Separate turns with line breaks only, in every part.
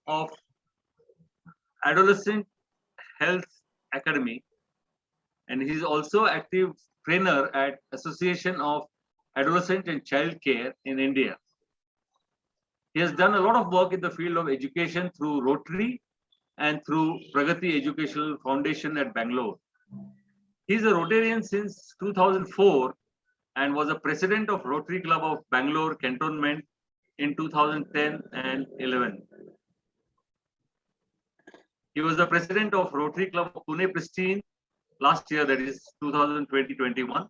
of Adolescent Health Academy, and he is also active trainer at Association of Adolescent and Child Care in India. He has done a lot of work in the field of education through Rotary and through Pragati Educational Foundation at Bangalore. He is a Rotarian since 2004 and was a president of Rotary Club of Bangalore Cantonment in 2010 and 11. He was the president of Rotary Club of Pune Pristine last year, that is 2020-21,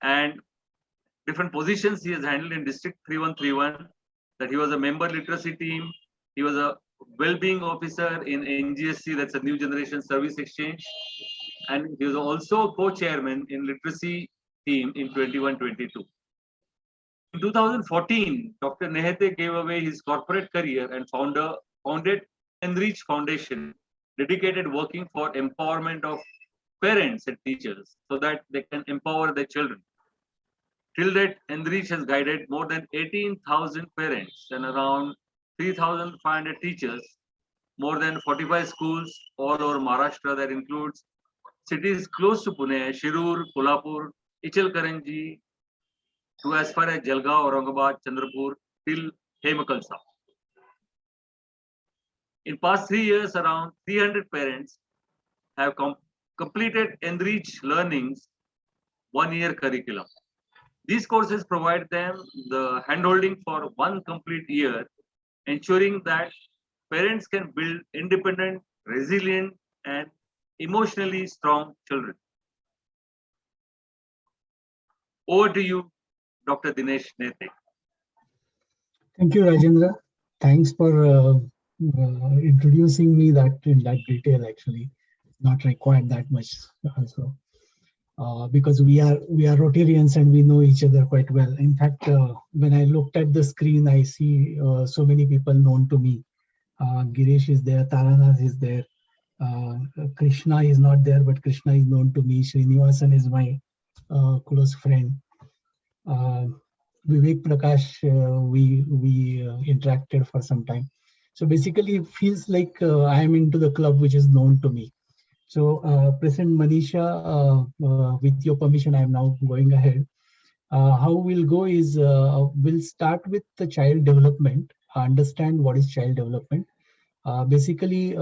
and different positions he has handled in District 3131. That he was a member literacy team. He was a well-being officer in NGSC, that's a New Generation Service Exchange, and he was also co-chairman in literacy team in 21-22. In 2014, Dr. Nehete gave away his corporate career and founded Enrich Foundation, dedicated working for empowerment of parents and teachers so that they can empower their children. Till date, Enrich has guided more than 18,000 parents and around 3,500 teachers, more than 45 schools all over Maharashtra. That includes cities close to Pune, Shirur, Kolhapur, Ichalkaranji, to as far as Jalgaon, Aurangabad, Chandrapur, till Hemakalsa. In past 3 years, around 300 parents have completed Enrich Learning's one-year curriculum. These courses provide them the handholding for one complete year, ensuring that parents can build independent, resilient, and emotionally strong children. Over to you, Dr. Dinesh Nete.
Thank you, Rajendra. Thanks for introducing me that in that detail. Actually, not required that much also. Because we are Rotarians and we know each other quite well. In fact, when I looked at the screen, I see so many people known to me. Girish is there, Taranath is there, Krishna is not there, but Krishna is known to me. Srinivasan is my close friend. Vivek Prakash, we interacted for some time. So basically, it feels like I am into the club which is known to me. So, President Manisha, with your permission, I am now going ahead. How we'll go is we'll start with the child development, understand what is child development. Basically,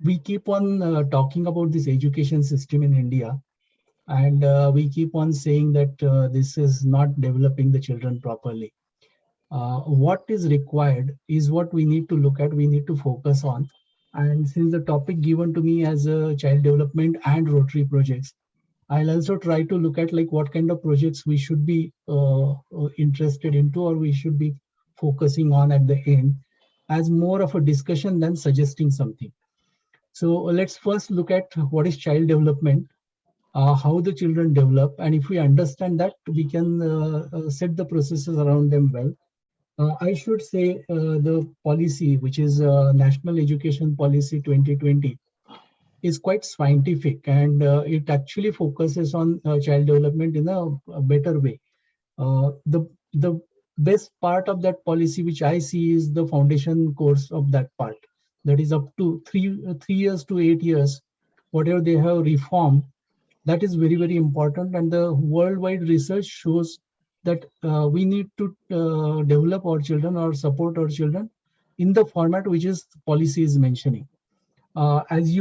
we keep on talking about this education system in India, and we keep on saying that this is not developing the children properly. What is required is what we need to look at, we need to focus on. And since the topic given to me as a child development and Rotary projects, I'll also try to look at like what kind of projects we should be interested into, or we should be focusing on at the end, as more of a discussion than suggesting something. So let's first look at what is child development, how the children develop, and if we understand that, we can set the processes around them well. I should say the policy, which is National Education Policy 2020, is quite scientific, and it actually focuses on child development in a better way. The best part of that policy, which I see, is the foundation course of that part. That is up to 3 years to 8 years, whatever they have reformed. That is very, very important, and the worldwide research shows that we need to develop our children or support our children in the format which is policy is mentioning. As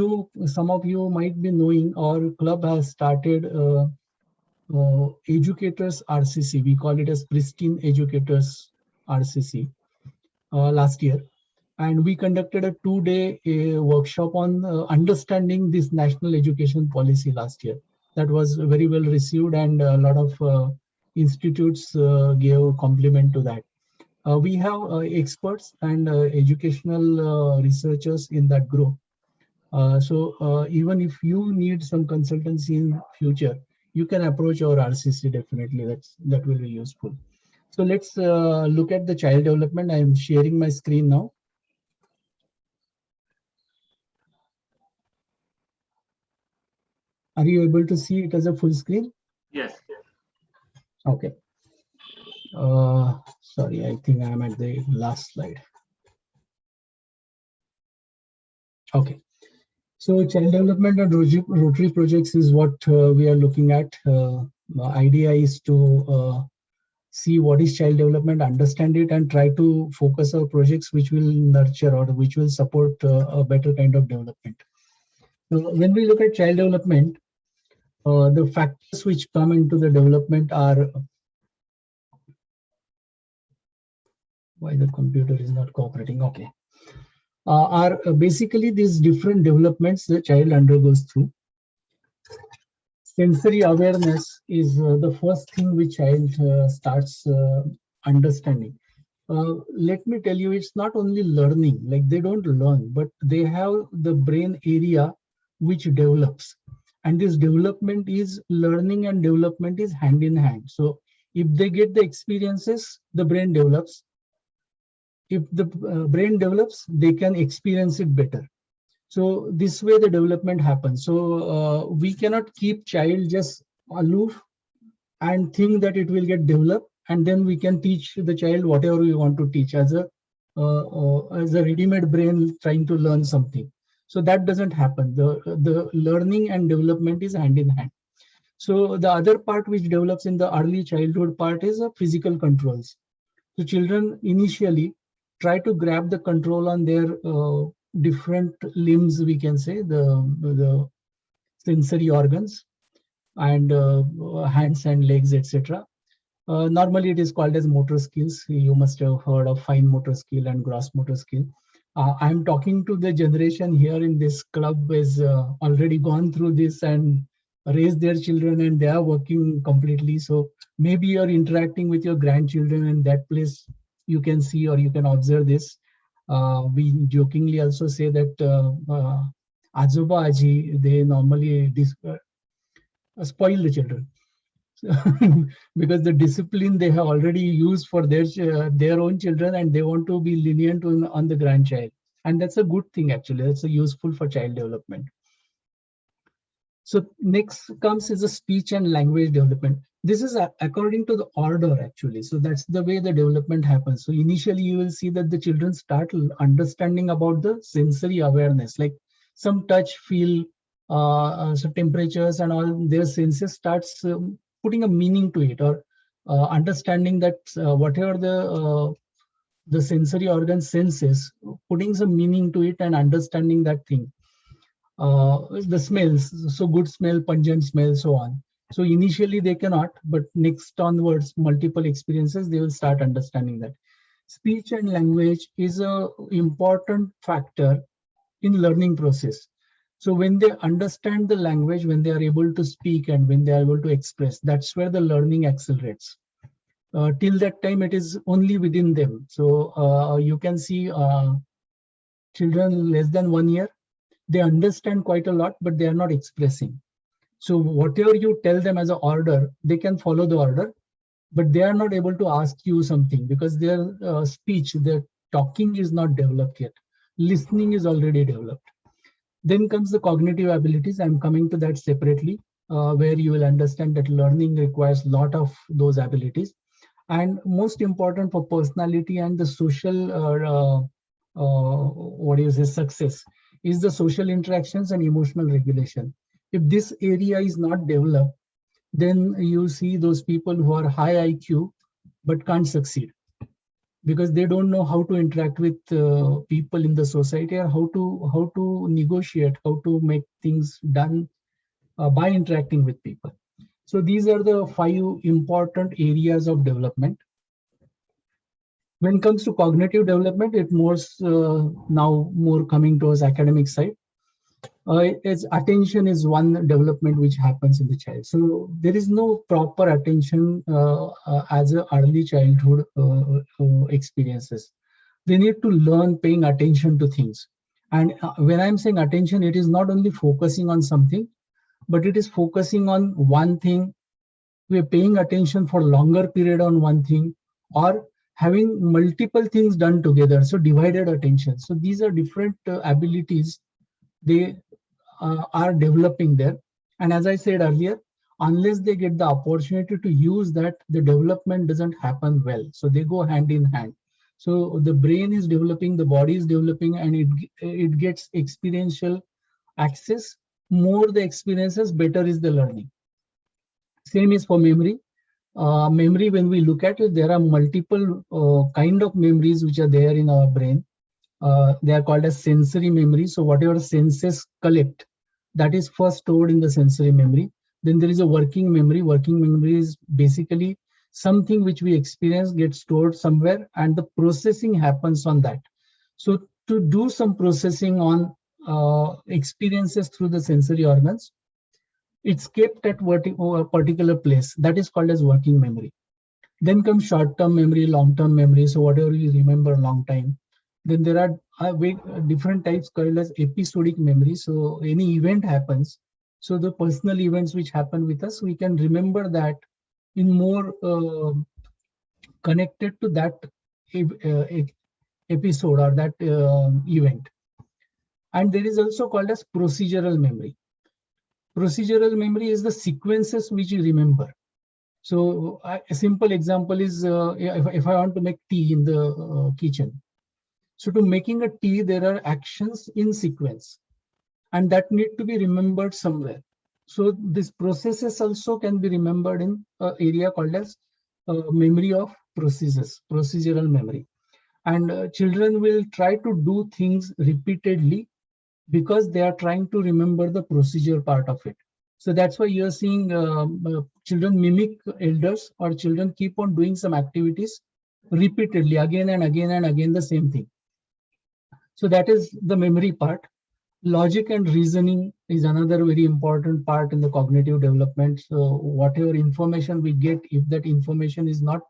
some of you might be knowing, our club has started Educators RCC. We call it as Pristine Educators RCC last year. And we conducted a 2-day workshop on understanding this national education policy last year. That was very well received, and a lot of institutes gave compliment to that. We have experts and educational researchers in that group. So even if you need some consultancy in future, you can approach our RCC definitely. That will be useful. So let's look at the child development. I am sharing my screen now. Are you able to see it as a full screen?
Yes.
Okay. Sorry, I think I'm at the last slide. Okay. So child development and Rotary projects is what we are looking at. The idea is to see what is child development, understand it, and try to focus our projects which will nurture or which will support a better kind of development. So when we look at child development, the factors which come into the development are, why the computer is not cooperating? Okay. Are basically these different developments the child undergoes through. Sensory awareness is the first thing which child starts understanding. Let me tell you, it's not only learning, like they don't learn, but they have the brain area which develops. And this development is learning and development is hand in hand. So if they get the experiences, the brain develops. If the brain develops, they can experience it better. So this way the development happens. So we cannot keep child just aloof and think that it will get developed, and then we can teach the child whatever we want to teach as a ready-made brain trying to learn something. So that doesn't happen. The learning and development is hand in hand. So the other part which develops in the early childhood part is physical controls. So children initially try to grab the control on their different limbs, we can say, the sensory organs and hands and legs, etc. Normally it is called as motor skills. You must have heard of fine motor skill and gross motor skill. I'm talking to the generation here in this club is already gone through this and raised their children, and they are working completely. So maybe you're interacting with your grandchildren, and that place you can see or you can observe this. We jokingly also say that Ajoba Aji, they normally spoil the children. Because the discipline they have already used for their own children, and they want to be lenient on the grandchild, and that's a good thing. Actually, that's a useful for child development. So next comes is the speech and language development. This is according to the order, actually. So that's the way the development happens. So initially you will see that the children start understanding about the sensory awareness, like some touch, feel, so temperatures and all their senses starts putting a meaning to it, or understanding that whatever the sensory organ senses, putting some meaning to it and understanding that thing. The smells, so good smell, pungent smell, so on. So initially they cannot, but next onwards, multiple experiences, they will start understanding that. Speech and language is a important factor in learning process. So when they understand the language, when they are able to speak and when they are able to express, that's where the learning accelerates. Till that time, it is only within them. So you can see children less than 1 year, they understand quite a lot, but they are not expressing. So whatever you tell them as an order, they can follow the order, but they are not able to ask you something because their speech, their talking is not developed yet. Listening is already developed. Then comes the cognitive abilities. I'm coming to that separately, where you will understand that learning requires a lot of those abilities. And most important for personality and the social, what is his success, is the social interactions and emotional regulation. If this area is not developed, then you see those people who are high IQ but can't succeed because they don't know how to interact with people in the society, or how to negotiate, how to make things done by interacting with people. So these are the 5 important areas of development. When it comes to cognitive development, it more now more coming towards academic side. Its attention is one development which happens in the child. So there is no proper attention as a early childhood experiences. They need to learn paying attention to things. And when I'm saying attention, it is not only focusing on something, but it is focusing on one thing. We're paying attention for longer period on one thing, or having multiple things done together. So divided attention. So these are different abilities they are developing there. And as I said earlier, unless they get the opportunity to use that, the development doesn't happen well. So they go hand in hand. So the brain is developing, the body is developing, and it gets experiential access. More the experiences, better is the learning. Same is for memory. Memory, when we look at it, there are multiple kind of memories which are there in our brain. They are called as sensory memory. So whatever senses collect, that is first stored in the sensory memory. Then there is a working memory. Working memory is basically something which we experience gets stored somewhere, and the processing happens on that. So to do some processing on experiences through the sensory organs, it's kept at a particular place. That is called as working memory. Then comes short-term memory, long-term memory. So whatever you remember a long time. Then there are different types called as episodic memory. So any event happens. So the personal events which happen with us, we can remember that in more connected to that episode or that event. And there is also called as procedural memory. Procedural memory is the sequences which you remember. So a simple example is if I want to make tea in the kitchen. So to making a tea, there are actions in sequence, and that need to be remembered somewhere. So this processes also can be remembered in an area called as memory of processes, procedural memory. And children will try to do things repeatedly because they are trying to remember the procedure part of it. So that's why you're seeing children mimic elders, or children keep on doing some activities repeatedly again and again and again, the same thing. So that is the memory part. Logic and reasoning is another very important part in the cognitive development. So whatever information we get, if that information is not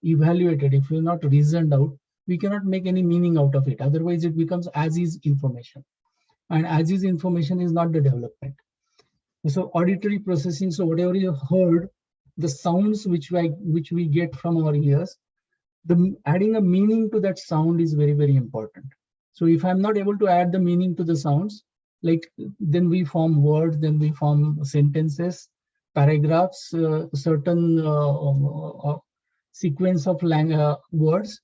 evaluated, if you're not reasoned out, we cannot make any meaning out of it. Otherwise, it becomes as is information. And as is information is not the development. So auditory processing, so whatever you heard, the sounds which we get from our ears, adding a meaning to that sound is very, very important. So if I'm not able to add the meaning to the sounds, like then we form words, then we form sentences, paragraphs, certain sequence of words.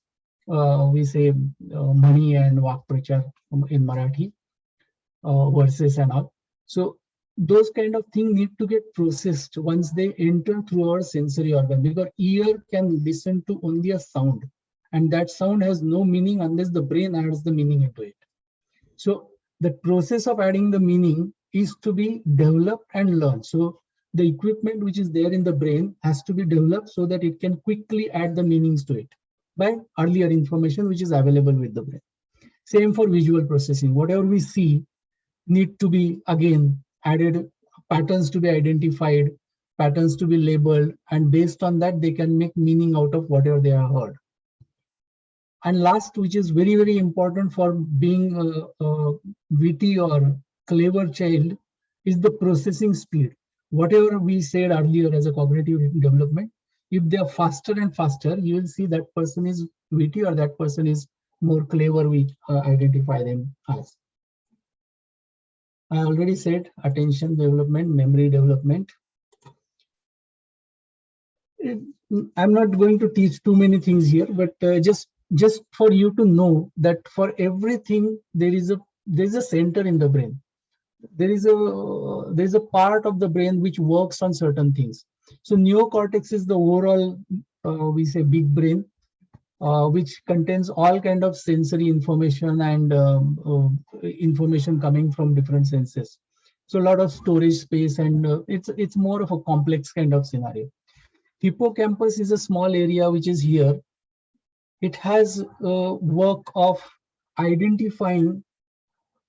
We say mani and vakprachar in Marathi, verses and all. So those kind of things need to get processed once they enter through our sensory organ, because ear can listen to only a sound, and that sound has no meaning unless the brain adds the meaning into it. So the process of adding the meaning is to be developed and learned. So the equipment which is there in the brain has to be developed so that it can quickly add the meanings to it by earlier information which is available with the brain. Same for visual processing. Whatever we see need to be again added, patterns to be identified, patterns to be labeled, and based on that they can make meaning out of whatever they have heard. And last, which is very, very important for being a witty or clever child, is the processing speed. Whatever we said earlier as a cognitive development, if they are faster and faster, you will see that person is witty or that person is more clever, we identify them as. I already said attention development, memory development. I'm not going to teach too many things here, but just for you to know that for everything there is a center in the brain. There is a part of the brain which works on certain things. So neocortex is the overall we say big brain, which contains all kind of sensory information and information coming from different senses. So a lot of storage space, and it's more of a complex kind of scenario. Hippocampus is a small area which is here. It has work of identifying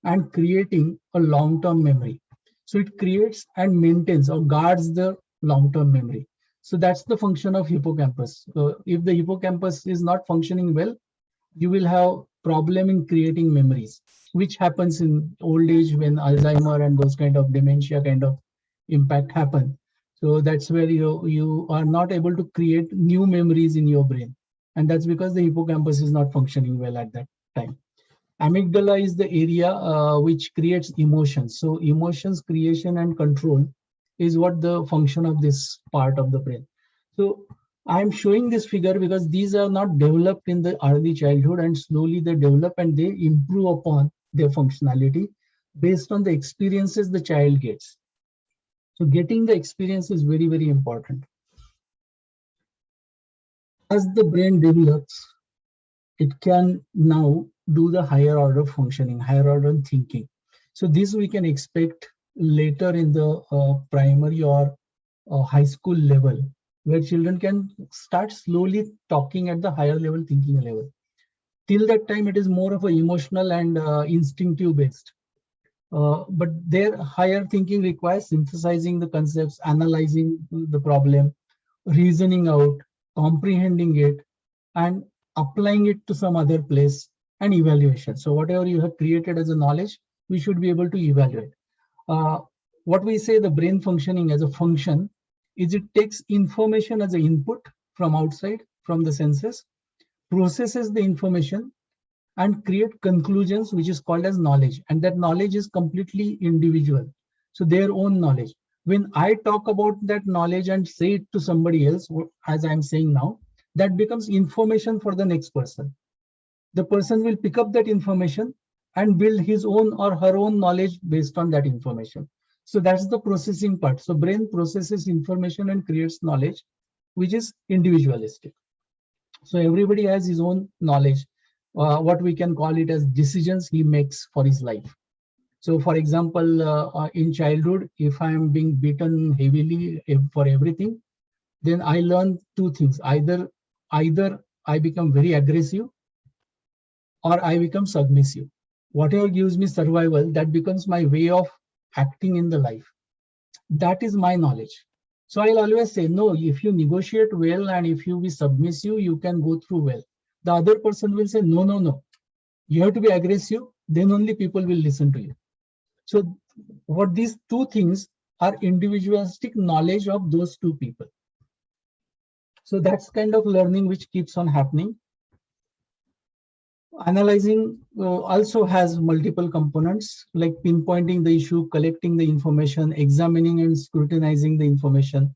and creating a long-term memory. So it creates and maintains or guards the long-term memory. So that's the function of hippocampus. If the hippocampus is not functioning well, you will have problem in creating memories, which happens in old age when Alzheimer and those kind of dementia kind of impact happen. So that's where you are not able to create new memories in your brain. And that's because the hippocampus is not functioning well at that time. Amygdala is the area which creates emotions. So emotions creation and control is what the function of this part of the brain. So I'm showing this figure because these are not developed in the early childhood, and slowly they develop and they improve upon their functionality based on the experiences the child gets. So getting the experience is very, very important. As the brain develops, it can now do the higher order functioning, higher order thinking. So this we can expect later in the primary or high school level, where children can start slowly talking at the higher level thinking level. Till that time, it is more of a emotional and instinctive based. But their higher thinking requires synthesizing the concepts, analyzing the problem, reasoning out, comprehending it, and applying it to some other place, and evaluation. So whatever you have created as a knowledge, we should be able to evaluate. What we say the brain functioning as a function is it takes information as an input from outside, from the senses, processes the information, and create conclusions, which is called as knowledge. And that knowledge is completely individual. So their own knowledge. When I talk about that knowledge and say it to somebody else, as I'm saying now, that becomes information for the next person. The person will pick up that information and build his own or her own knowledge based on that information. So that's the processing part. So brain processes information and creates knowledge, which is individualistic. So everybody has his own knowledge, what we can call it as decisions he makes for his life. So for example, in childhood, if I am being beaten heavily for everything, then I learn two things. Either I become very aggressive or I become submissive. Whatever gives me survival, that becomes my way of acting in the life. That is my knowledge. So I'll always say, no, if you negotiate well and if you be submissive, you can go through well. The other person will say, no, no, no. You have to be aggressive, then only people will listen to you. So what these two things are individualistic knowledge of those two people. So that's kind of learning which keeps on happening. Analyzing also has multiple components, like pinpointing the issue, collecting the information, examining and scrutinizing the information,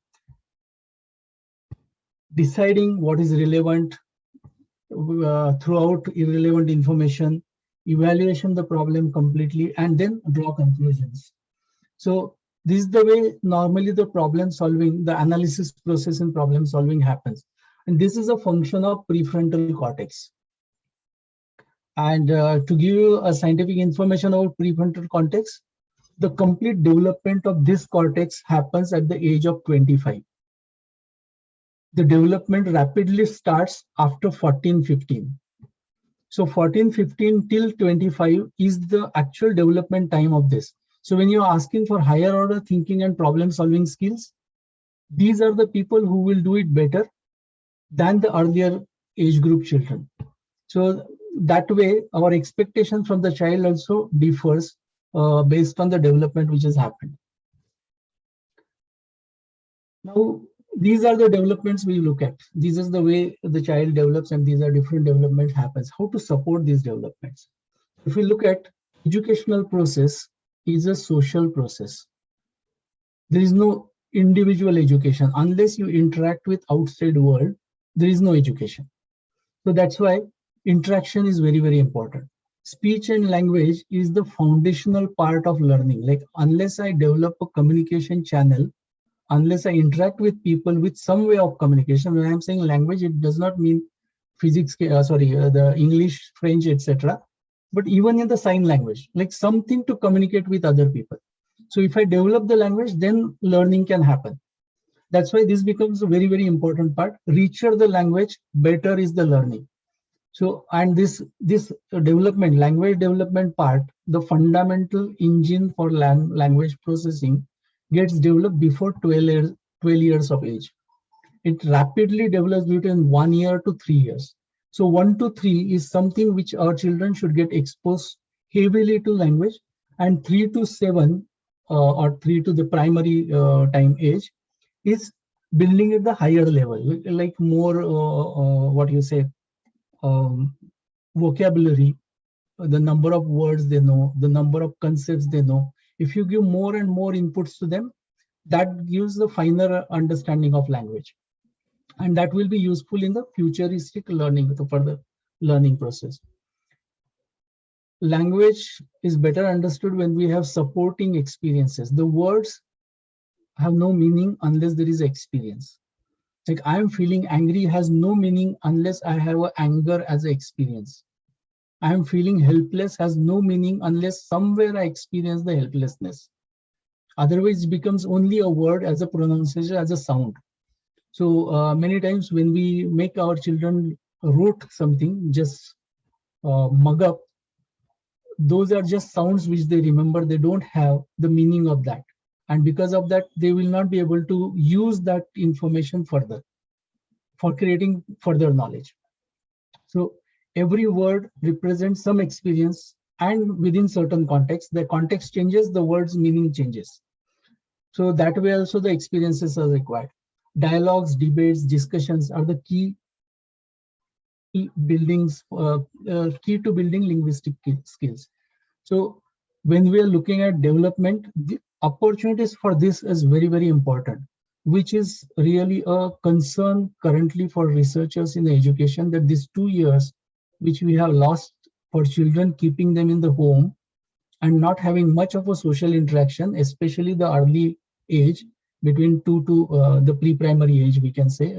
deciding what is relevant throughout irrelevant information, evaluation the problem completely, and then draw conclusions. So this is the way normally the problem solving, the analysis process in problem solving happens. And this is a function of prefrontal cortex. And to give you a scientific information about prefrontal cortex, the complete development of this cortex happens at the age of 25. The development rapidly starts after 14, 15. So 14, 15 till 25 is the actual development time of this. So when you're asking for higher order thinking and problem solving skills, these are the people who will do it better than the earlier age group children. So that way, our expectation from the child also differs based on the development which has happened. Now, these are the developments we look at. This is the way the child develops, and these are different development happens. How to support these developments? If we look at educational process, is a social process. There is no individual education unless you interact with outside world. There is no education. So that's why interaction is very, very important. Speech and language is the foundational part of learning. Like unless I develop a communication channel, unless I interact with people with some way of communication, when I'm saying language, it does not mean physics, the English, French, etc. But even in the sign language, like something to communicate with other people. So if I develop the language, then learning can happen. That's why this becomes a very, very important part. Richer the language, better is the learning. So, and this development, language development part, the fundamental engine for language processing gets developed before 12 years of age. It rapidly develops between 1 year to 3 years. So 1 to 3 is something which our children should get exposed heavily to language, and 3 to 7 or 3 to the primary time age is building at the higher level, like more what you say, vocabulary, the number of words they know, the number of concepts they know. If you give more and more inputs to them, that gives the finer understanding of language. and that will be useful in the futuristic learning, the further learning process. Language is better understood when we have supporting experiences. The words have no meaning unless there is experience. Like I am feeling angry has no meaning unless I have a anger as an experience. I am feeling helpless has no meaning unless somewhere I experience the helplessness. Otherwise, it becomes only a word as a pronunciation, as a sound. So many times when we make our children rote something, just mug up, those are just sounds which they remember. They don't have the meaning of that. And because of that, they will not be able to use that information further for creating further knowledge. So every word represents some experience, and within certain context, the context changes, the word's meaning changes. So that way also the experiences are required. Dialogues, debates, discussions are the key buildings, key to building linguistic skills. So when we are looking at development, the opportunities for this is very, very important, which is really a concern currently for researchers in education, that these 2 years which we have lost for children, keeping them in the home and not having much of a social interaction, especially the early age between 2 to the pre-primary age, we can say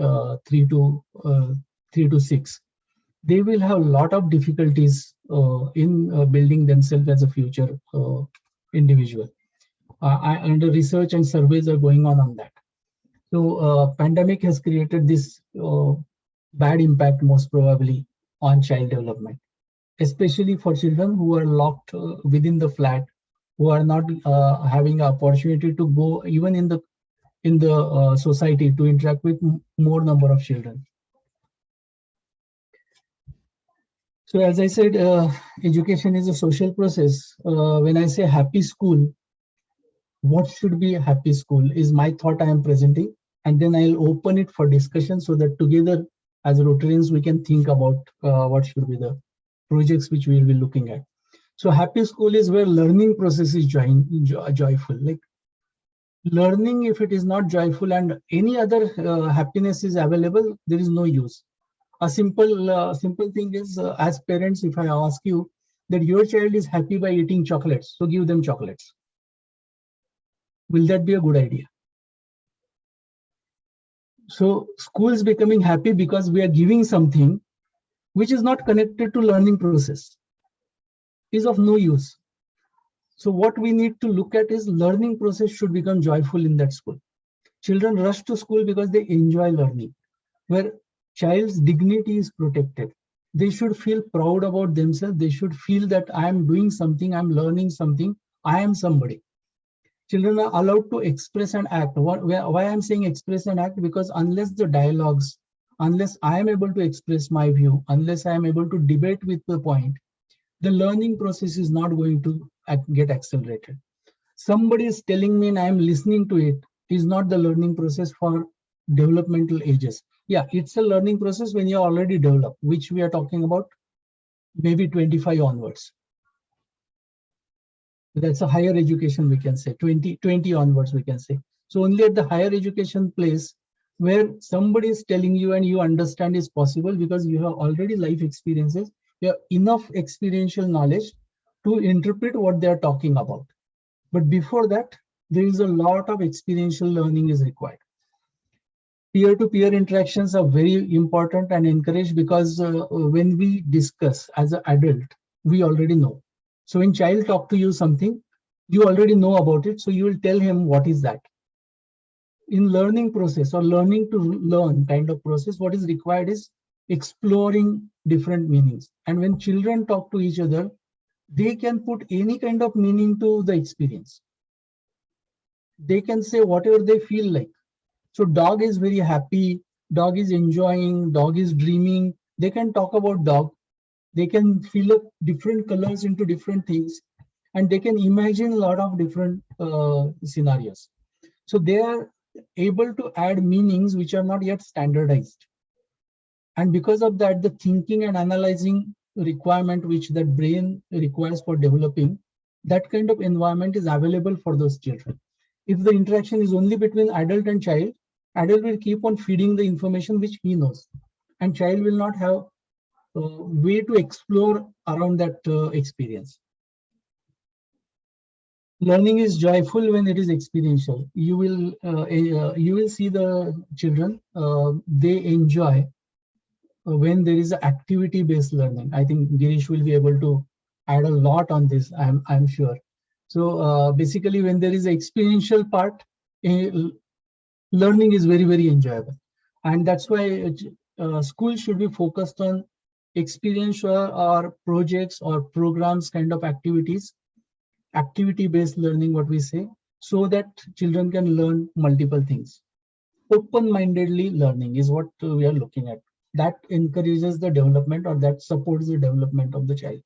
3 to 6. They will have a lot of difficulties in building themselves as a future individual. And the research and surveys are going on that. So pandemic has created this bad impact most probably on child development, especially for children who are locked within the flat, who are not having an opportunity to go even in the society to interact with more number of children. So as I said, education is a social process. When I say happy school, what should be a happy school is my thought I am presenting, and then I'll open it for discussion so that together as Rotarians we can think about what should be the projects which we will be looking at. So happy school is where learning process is joyful. Like learning, if it is not joyful and any other happiness is available, there is no use. A simple thing is, as parents, if I ask you that your child is happy by eating chocolates, so give them chocolates. Will that be a good idea? So school is becoming happy because we are giving something which is not connected to learning process, is of no use. So what we need to look at is learning process should become joyful in that school. Children rush to school because they enjoy learning, where child's dignity is protected. They should feel proud about themselves. They should feel that I am doing something, I'm learning something, I am somebody. Children are allowed to express and act. Why I'm saying express and act? Because unless the dialogues, unless I am able to express my view, unless I am able to debate with the point, the learning process is not going to get accelerated. Somebody is telling me and I am listening to it is not the learning process for developmental ages. Yeah, it's a learning process when you're already developed, which we are talking about maybe 25 onwards. That's a higher education, we can say 20 onwards, we can say. So only at the higher education place where somebody is telling you and you understand is possible because you have already life experiences, you have enough experiential knowledge to interpret what they are talking about. But before that, there is a lot of experiential learning is required. Peer-to-peer interactions are very important and encouraged because when we discuss as an adult, we already know. So when child talk to you something, you already know about it. So you will tell him what is that. In learning process or learning to learn kind of process, what is required is exploring different meanings. And when children talk to each other, they can put any kind of meaning to the experience. They can say whatever they feel like. So dog is very happy, dog is enjoying, dog is dreaming. They can talk about dog. They can fill up different colors into different things, and they can imagine a lot of different scenarios. So they are able to add meanings which are not yet standardized. And because of that, the thinking and analyzing requirement which that brain requires for developing, that kind of environment is available for those children. If the interaction is only between adult and child, Adult will keep on feeding the information which he knows, and child will not have way to explore around that experience. Learning is joyful when it is experiential. You will see the children, they enjoy when there is activity based learning. I think Girish will be able to add a lot on this, I'm sure. So basically when there is an experiential part, learning is very, very enjoyable. And that's why school should be focused on experiential or projects or programs kind of activities, activity based learning, what we say, so that children can learn multiple things. Open-mindedly learning is what we are looking at. That encourages the development, or that supports the development of the child.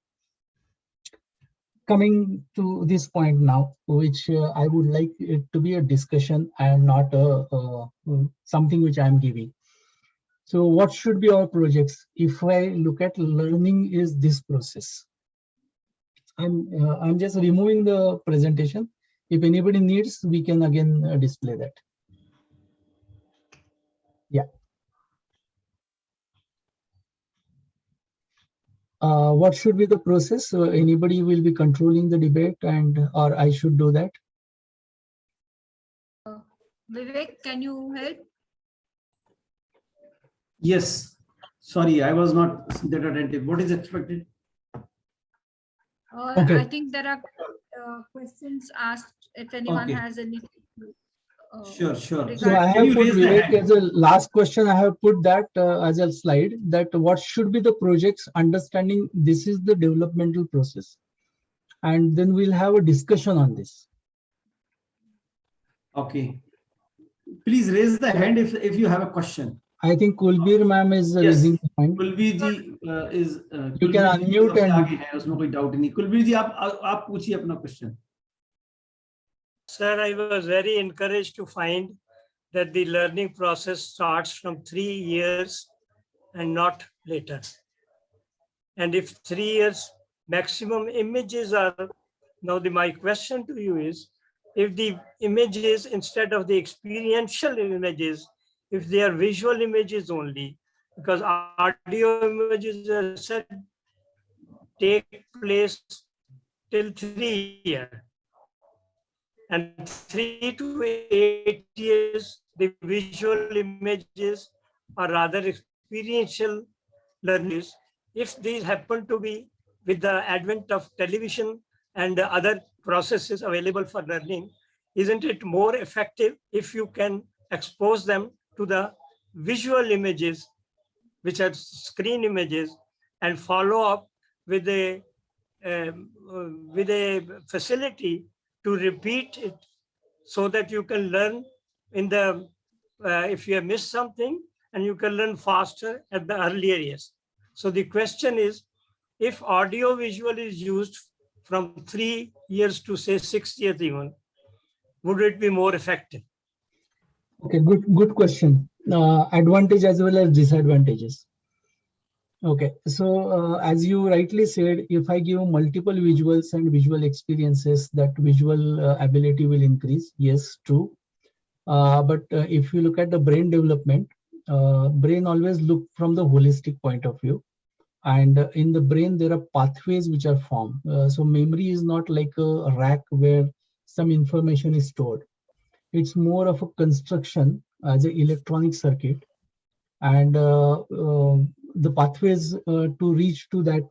Coming to this point now, which I would like it to be a discussion and not something which I am giving. So what should be our projects? If I look at learning is this process. I'm just removing the presentation. If anybody needs, we can again display that. Yeah. What should be the process? Anybody will be controlling the debate, or I should do that?
Vivek, can you help?
Yes. Sorry, I was not that attentive. What is expected?
Okay.
I think there are questions asked if anyone
Okay.
has any.
Sure.
So
regarding-
I
Can
have
you
put
raise the
Vivek
hand?
as a last question. I have put that as a slide, that what should be the projects, understanding this is the developmental process. And then we'll have a discussion on this.
Okay. Please raise the hand if you have a question.
I think Kulbir ma'am is
Yes.
raising the hand.
Kulbir ji is
You can unmute and-
आगे है, उसमें कोई doubt नहीं. कुलबीर जी आप पूछिए अपना question.
Sir, I was very encouraged to find that the learning process starts from 3 years and not later. And if 3 years maximum images are, now my question to you is, if the images instead of the experiential images, if they are visual images only, because audio images are said take place till 3 years. And 3 to 8 years, the visual images are rather experiential learners. If these happen to be with the advent of television and other processes available for learning, isn't it more effective if you can expose them to the visual images, which are screen images, and follow up with a facility to repeat it, so that you can learn in the, if you have missed something, and you can learn faster at the earlier years. So the question is, if audio visual is used from 3 years to say 6 years even, would it be more effective?
Okay, good question. Advantage as well as disadvantages. Okay, so as you rightly said, if I give multiple visuals and visual experiences, that visual ability will increase. Yes, true. But if you look at the brain development, brain always look from the holistic point of view. And in the brain, there are pathways which are formed. So memory is not like a rack where some information is stored. It's more of a construction as an electronic circuit. And the pathways to reach to that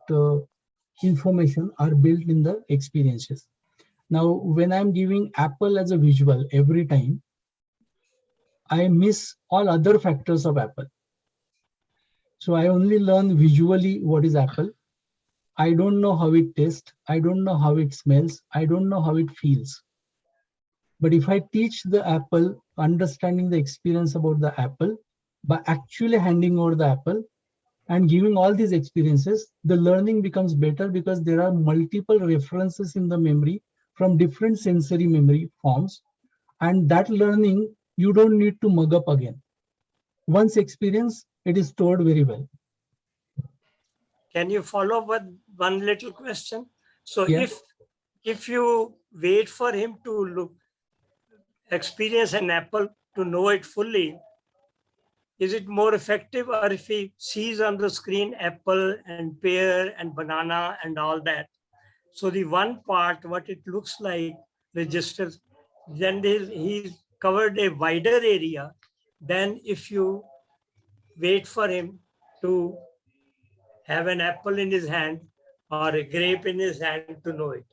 information are built in the experiences. Now, when I'm giving apple as a visual every time, I miss all other factors of apple. So I only learn visually what is apple. I don't know how it tastes. I don't know how it smells. I don't know how it feels. But if I teach the apple, understanding the experience about the apple, by actually handing over the apple and giving all these experiences, the learning becomes better because there are multiple references in the memory from different sensory memory forms. And that learning, you don't need to mug up again. Once experience, it is stored very well.
Can you follow up with one little question? So
Yeah.
if you wait for him to experience an apple to know it fully, is it more effective, or if he sees on the screen apple and pear and banana and all that? So the one part, what it looks like, registers, then he's covered a wider area than if you wait for him to have an apple in his hand or a grape in his hand to know it.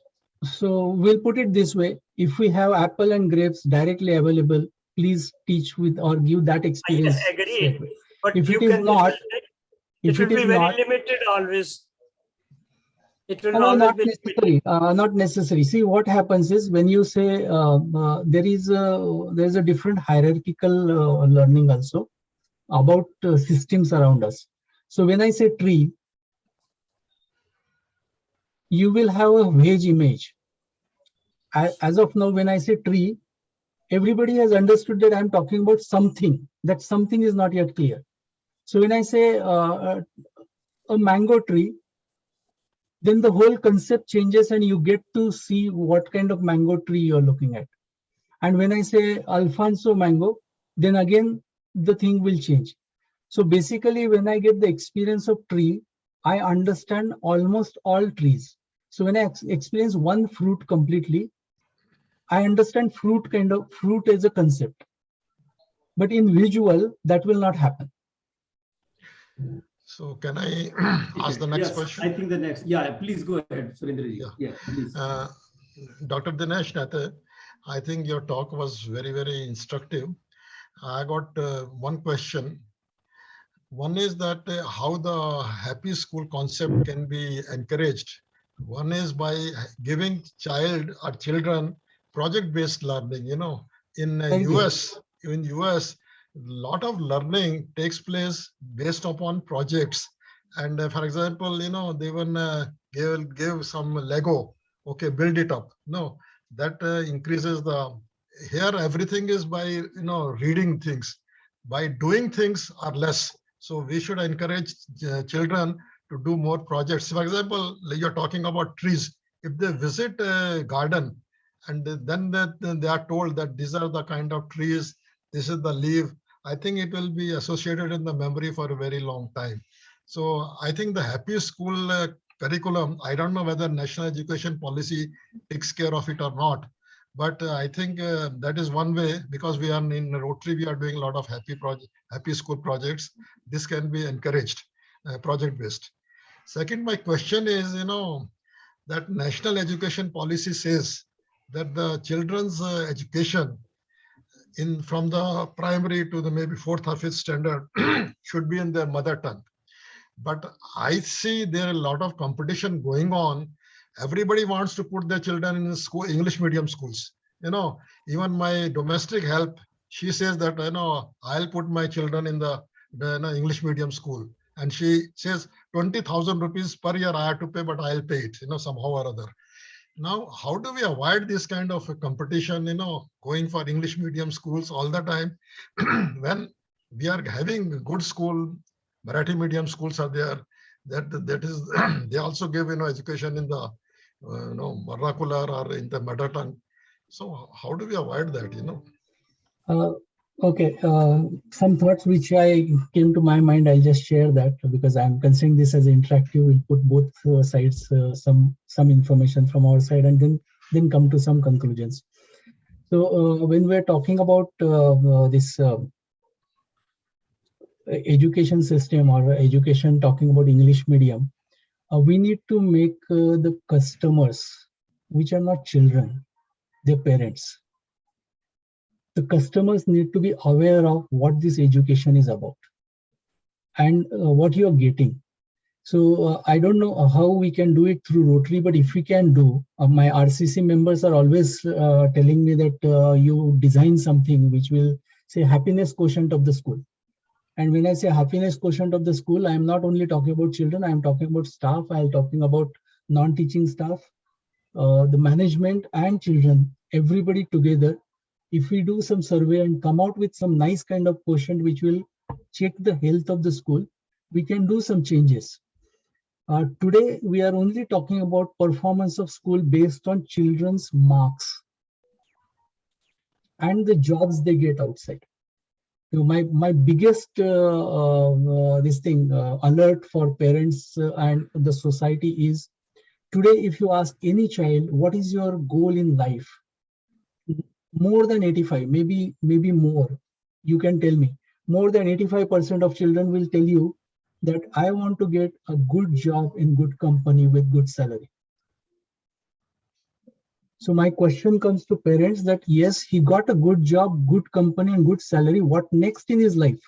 So we'll put it this way. If we have apple and grapes directly available, please teach with or give that experience.
Yes, agreed.
straight away.
But
If
you
it is
can,
not,
it
if
will
it is
be very
not,
limited always. It will
no,
always
not
be
necessary. Not necessary. See, what happens is when you say there is a different hierarchical learning also about systems around us. So when I say tree, you will have a vague image. As of now, when I say tree, everybody has understood that I'm talking about something. That something is not yet clear. So when I say a mango tree, then the whole concept changes and you get to see what kind of mango tree you're looking at. And when I say Alfonso mango, then again, the thing will change. So basically, when I get the experience of tree, I understand almost all trees. So when I experience one fruit completely, I understand fruit as a concept. But in visual, that will not happen.
So can I ask the next
Yes,
question?
I think the next, yeah, please go ahead, Surendraji. Yeah, please.
Dr. Dinesh Nathe, I think your talk was very, very instructive. I got one question. One is that how the happy school concept can be encouraged. One is by giving children project-based learning. You know, in US, a lot of learning takes place based upon projects. And for example, you know, they even give some Lego, okay, build it up. No, that increases here everything is by, you know, reading things. By doing things are less. So we should encourage children to do more projects. For example, you're talking about trees. If they visit a garden and then they are told that these are the kind of trees, this is the leaf, I think it will be associated in the memory for a very long time. So I think the happy school curriculum, I don't know whether national education policy takes care of it or not. But I think that is one way, because we are in Rotary, we are doing a lot of happy school projects. This can be encouraged, project-based. Second, my question is, you know, that national education policy says that the children's education from the primary to the maybe 4th or 5th standard should be in their mother tongue. But I see there are a lot of competition going on. Everybody wants to put their children in school, English medium schools. You know, even my domestic help, she says that, you know, I'll put my children in the English medium school. And she says 20,000 rupees per year I have to pay, but I'll pay it, you know, somehow or other. Now, how do we avoid this kind of a competition, you know, going for English medium schools all the time when we are having good school, Marathi medium schools are there. That is, they also give, you know, education in the, you know, vernacular or in the mother tongue. So how do we avoid that, you know?
Okay, some thoughts which I came to my mind, I'll just share that because I'm considering this as interactive. We'll put both sides, some information from our side, and then come to some conclusions. So when we're talking about this education system or education, talking about English medium, we need to make the customers, which are not children, their parents. The customers need to be aware of what this education is about and what you're getting. So I don't know how we can do it through Rotary, but if we can do, my RCC members are always telling me that you design something which will say happiness quotient of the school. And when I say happiness quotient of the school, I'm not only talking about children, I'm talking about staff, I'm talking about non-teaching staff, the management and children, everybody together. If we do some survey and come out with some nice kind of quotient which will check the health of the school, we can do some changes. Today, we are only talking about performance of school based on children's marks and the jobs they get outside. My biggest alert for parents and the society is, today if you ask any child what is your goal in life, more than 85, maybe more, you can tell me, more than 85% of children will tell you that I want to get a good job in good company with good salary. So my question comes to parents that yes, he got a good job, good company and good salary. What next in his life?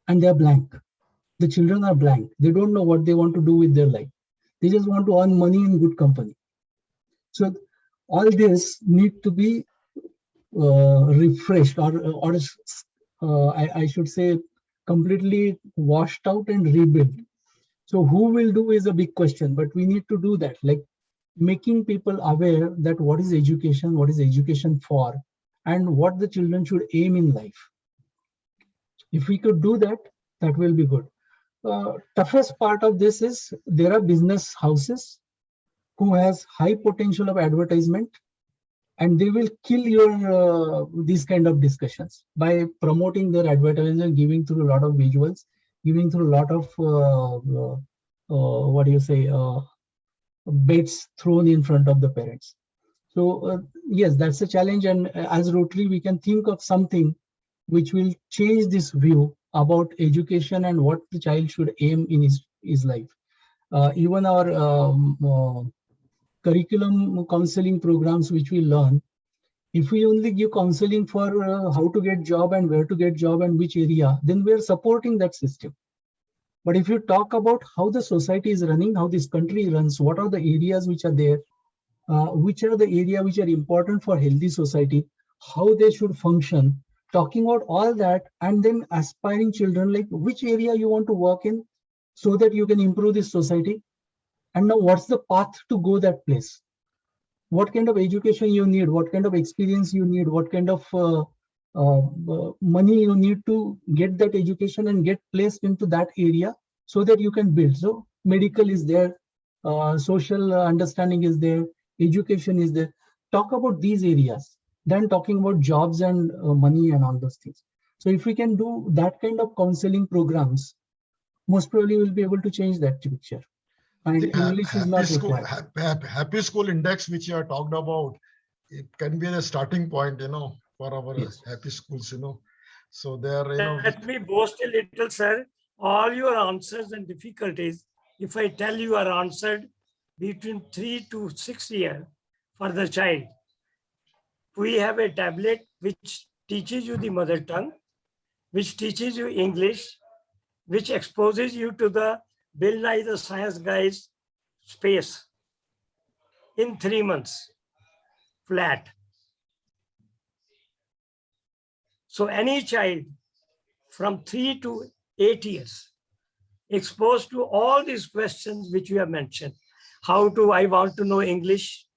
And they're blank. The children are blank. They don't know what they want to do with their life. They just want to earn money in good company. So all this need to be refreshed, or I should say completely washed out and rebuilt. So who will do is a big question, but we need to do that, like making people aware that what is education for, and what the children should aim in life. If we could do that, that will be good. Toughest part of this is there are business houses who has high potential of advertisement, and they will kill your these kind of discussions by promoting their advertising, giving through a lot of visuals, giving through a lot of bets thrown in front of the parents. So yes, that's a challenge, and as Rotary we can think of something which will change this view about education and what the child should aim in his life. Even our curriculum counseling programs which we learn, if we only give counseling for how to get job and where to get job and which area, then we are supporting that system. But if you talk about how the society is running, how this country runs, what are the areas which are there, which are the areas which are important for healthy society, how they should function, talking about all that, and then aspiring children, like which area you want to work in so that you can improve this society. And now what's the path to go that place? What kind of education you need, what kind of experience you need, what kind of money you need to get that education and get placed into that area so that you can build. So medical is there, social understanding is there, education is there. Talk about these areas, then talking about jobs and money and all those things. So if we can do that kind of counseling programs, most probably we'll be able to change that picture. And English is not required.
Happy school index, which you are talked about, it can be a starting point, for our happy schools, So there,
Let me boast a little, sir. All your answers and difficulties, if I tell you are answered between 3 to 6 years for the child. We have a tablet which teaches you the mother tongue, which teaches you English, which exposes you to the Bill Nye the Science Guy's space in 3 months, flat. So any child from 3 to 8 years exposed to all these questions which you have mentioned. How do I want to know English?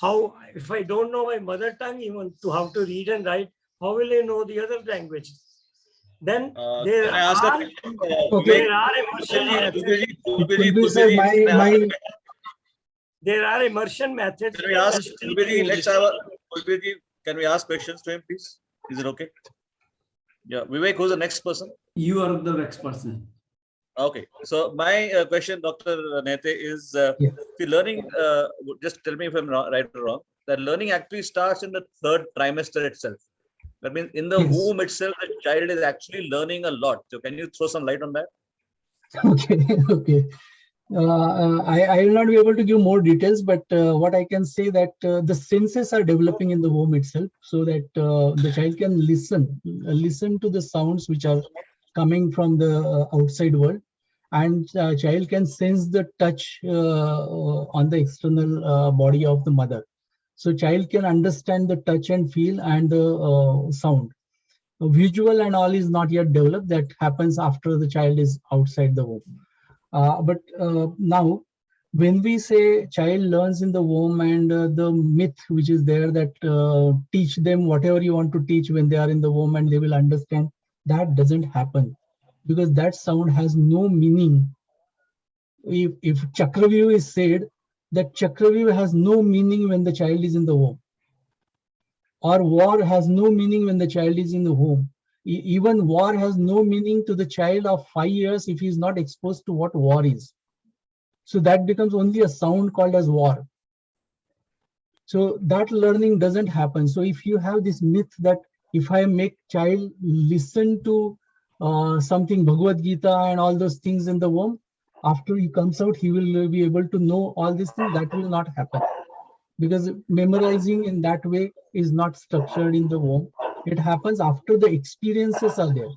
How, if I don't know my mother tongue, even to how to read and write, how will I know the other languages? Then there are immersion methods. There are immersion methods.
Can we ask? Can we ask questions to him, please? Is it okay? Yeah, Vivek, who's the next person?
You are the next person.
Okay, so my question, Dr. Nete, is the learning, just tell me if I'm right or wrong, that learning actually starts in the 3rd trimester itself. That means in the womb itself, the child is actually learning a lot. So can you throw some light on that?
Okay. I will not be able to give more details, but what I can say that the senses are developing in the womb itself, so that the child can listen to the sounds which are coming from the outside world, and child can sense the touch on the external body of the mother. So child can understand the touch and feel and the sound. Visual and all is not yet developed. That happens after the child is outside the womb. But now, when we say child learns in the womb, and the myth which is there that teach them whatever you want to teach when they are in the womb and they will understand, that doesn't happen, because that sound has no meaning. If Chakravyuh is said, that Chakravyuh has no meaning when the child is in the womb. or war has no meaning when the child is in the home. Even war has no meaning to the child of 5 years if he is not exposed to what war is. So that becomes only a sound called as war. So that learning doesn't happen. So if you have this myth that if I make child listen to something Bhagavad Gita and all those things in the womb, after he comes out, he will be able to know all these things. That will not happen, because memorizing in that way is not structured in the womb. It happens after the experiences are there.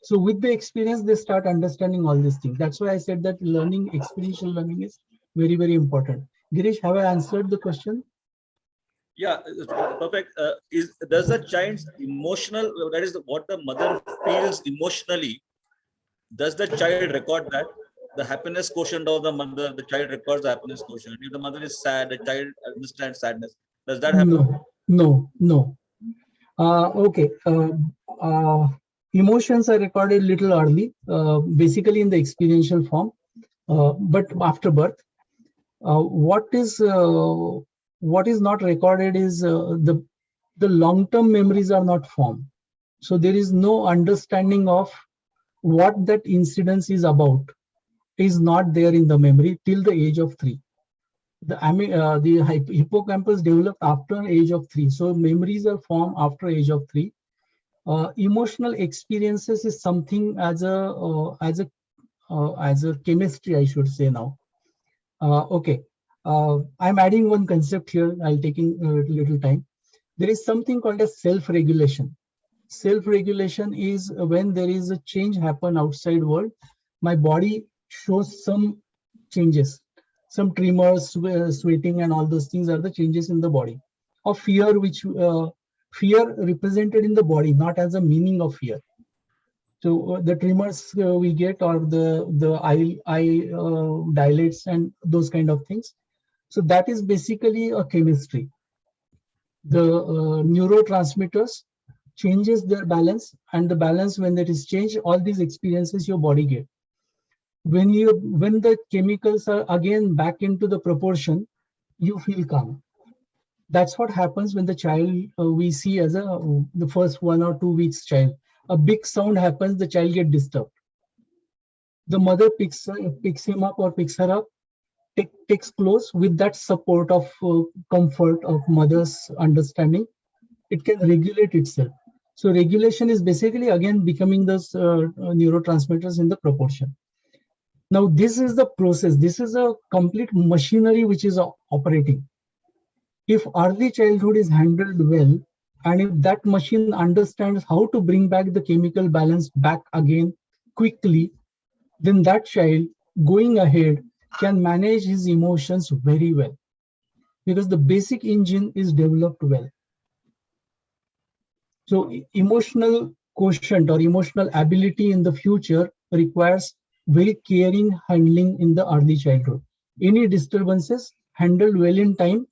So with the experience, they start understanding all these things. That's why I said that learning, experiential learning is very, very important. Girish, have I answered the question?
Yeah, perfect. Does the child's emotional, that is what the mother feels emotionally, does the child record that? The happiness quotient of the mother, the child records the happiness quotient. If the mother is sad, the child understands sadness. Does that happen?
No. Okay. Emotions are recorded little early, basically in the experiential form, but after birth. What is not recorded is the long-term memories are not formed. So there is no understanding of what that incidence is about. Is not there in the memory till the age of 3. The hippocampus developed after age of 3. So memories are formed after age of 3. Emotional experiences is something as a chemistry, I should say now. Okay. I'm adding one concept here. I'll taking a little time. There is something called as self-regulation. Self-regulation is when there is a change happen outside world, my body shows some changes, some tremors, sweating, and all those things are the changes in the body. Or fear, which fear represented in the body, not as a meaning of fear. So the tremors we get, or the eye dilates and those kind of things. So that is basically a chemistry. The neurotransmitters changes their balance, and the balance, when that is changed, all these experiences your body get. When the chemicals are again back into the proportion, you feel calm. That's what happens when the child we see as the first 1 or 2 weeks child. A big sound happens, the child get disturbed. The mother picks him up or picks her up, takes close with that support of comfort of mother's understanding. It can regulate itself. So regulation is basically again becoming those neurotransmitters in the proportion. Now this is the process. This is a complete machinery which is operating. If early childhood is handled well, and if that machine understands how to bring back the chemical balance back again quickly, then that child going ahead can manage his emotions very well, because the basic engine is developed well. So emotional quotient or emotional ability in the future requires very caring handling in the early childhood. Any disturbances handled well in time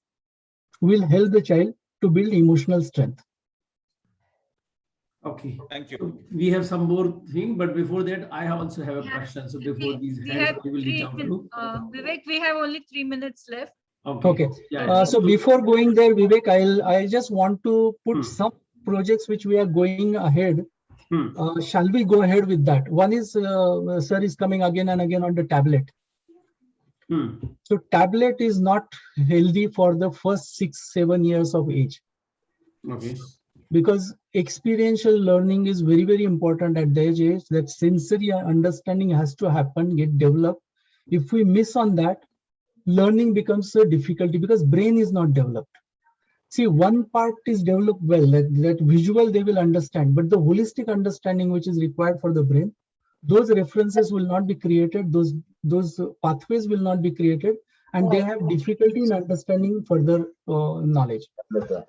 will help the child to build emotional strength.
Okay.
Thank you.
So we have some more thing, but before that, I also have a question. So before these
We
hands,
have
I will reach out to.
Vivek, we have only 3 minutes left.
Okay.
Yeah.
So before going there, Vivek, I just want to put some projects which we are going ahead. Shall we go ahead with that? One is, sir is coming again and again on the tablet. So tablet is not healthy for the first 6-7 years of age.
Okay.
Because experiential learning is very, very important at that age. That sensory understanding has to happen, get developed. If we miss on that, learning becomes a difficulty because brain is not developed. See, one part is developed well, that visual they will understand, but the holistic understanding which is required for the brain, those references will not be created, those pathways will not be created, and they have difficulty in understanding further knowledge.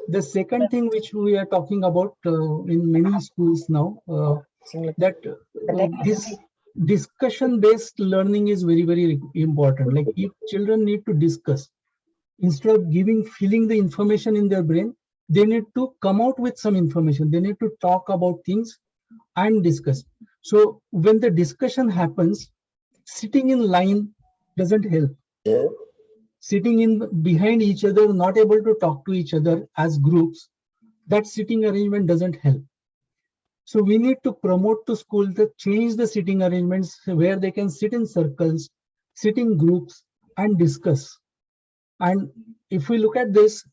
The second thing which we are talking about in many schools now, that this discussion-based learning is very, very important. Like if children need to discuss, instead of filling the information in their brain, they need to come out with some information. They need to talk about things and discuss. So when the discussion happens, sitting in line doesn't help. Sitting in behind each other, not able to talk to each other as groups, that sitting arrangement doesn't help. So we need to promote to school to change the sitting arrangements where they can sit in circles, sit in groups and discuss. And if we look at this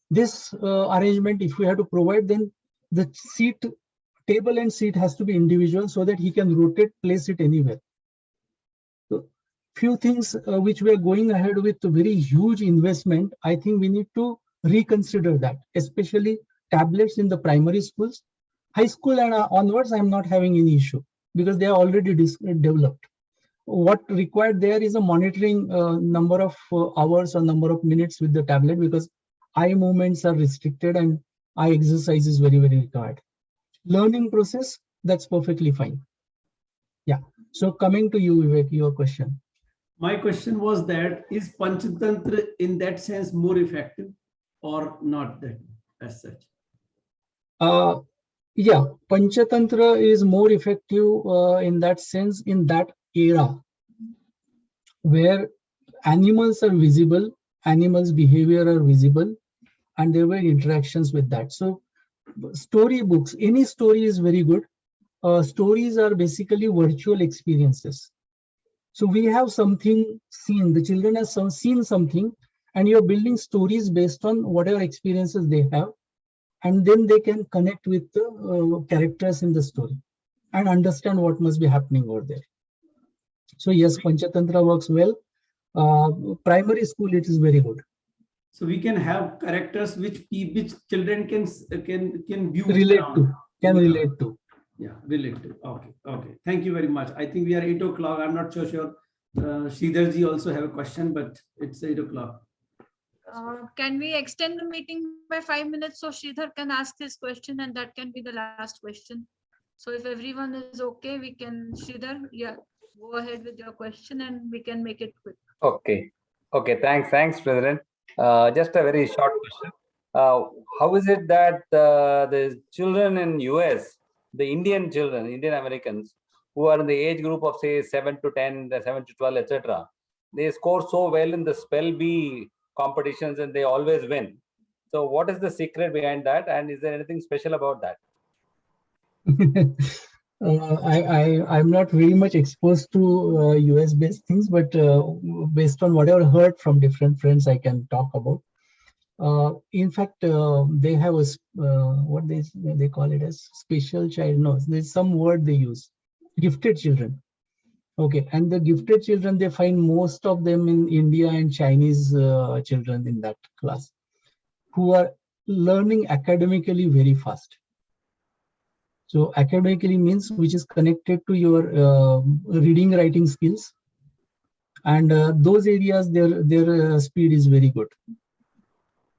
arrangement, if we have to provide, then the table and seat has to be individual so that he can rotate, place it anywhere. So few things which we are going ahead with a very huge investment, I think we need to reconsider that, especially tablets in the primary schools. High school and onwards, I'm not having any issue because they are already developed. What required there is a monitoring number of hours or number of minutes with the tablet, because eye movements are restricted and eye exercise is very, very required. Learning process, that's perfectly fine. Yeah. So coming to you, Vivek, your question.
My question was that, is Panchatantra in that sense more effective or not that as such?
Yeah, Panchatantra is more effective in that sense, in that era where animals are visible, animals' behavior are visible, and there were interactions with that. So storybooks, any story is very good. Stories are basically virtual experiences. So we have something seen, the children have seen something, and you're building stories based on whatever experiences they have. And then they can connect with the characters in the story and understand what must be happening over there. So yes, Panchatantra works well. Primary school, it is very good.
So we can have characters which children can view.
Relate to.
Yeah, relate to. Okay. Thank you very much. I think we are 8 o'clock. I'm not so sure. Sridharji also have a question, but it's 8 o'clock.
Can we extend the meeting by 5 minutes so Sridhar can ask his question and that can be the last question? So if everyone is okay, we can, Sridhar, yeah, go ahead with your question and we can make it quick.
Okay, thanks, President. Just a very short question. How is it that the children in US, the Indian children, Indian Americans, who are in the age group of say 7 to 10, 7 to 12, etc., they score so well in the spell bee competitions and they always win? So what is the secret behind that, and is there anything special about that?
I'm not very much exposed to US based things, but based on whatever I heard from different friends, I can talk about. In fact, they have a what they call it as special child. No, there's some word they use, gifted children. Okay, and the gifted children, they find most of them in India and Chinese children in that class, who are learning academically very fast. So academically means which is connected to your reading, writing skills, and those areas their speed is very good.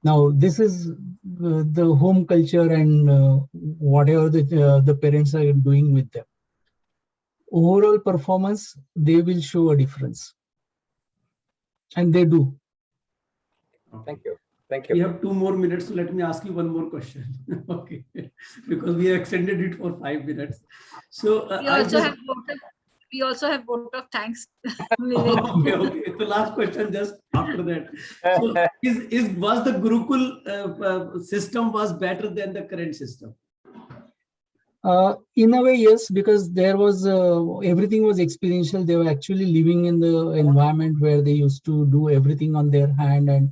Now this is the home culture and whatever the parents are doing with them. Overall performance, they will show a difference, and they do.
Thank you.
We have 2 more minutes, so let me ask you one more question. Okay, because we have extended it for 5 minutes. So
we also have vote of thanks.
Okay. The last question just after that. So was the Gurukul system was better than the current system?
In a way, yes, because there was everything was experiential. They were actually living in the environment where they used to do everything on their hand, and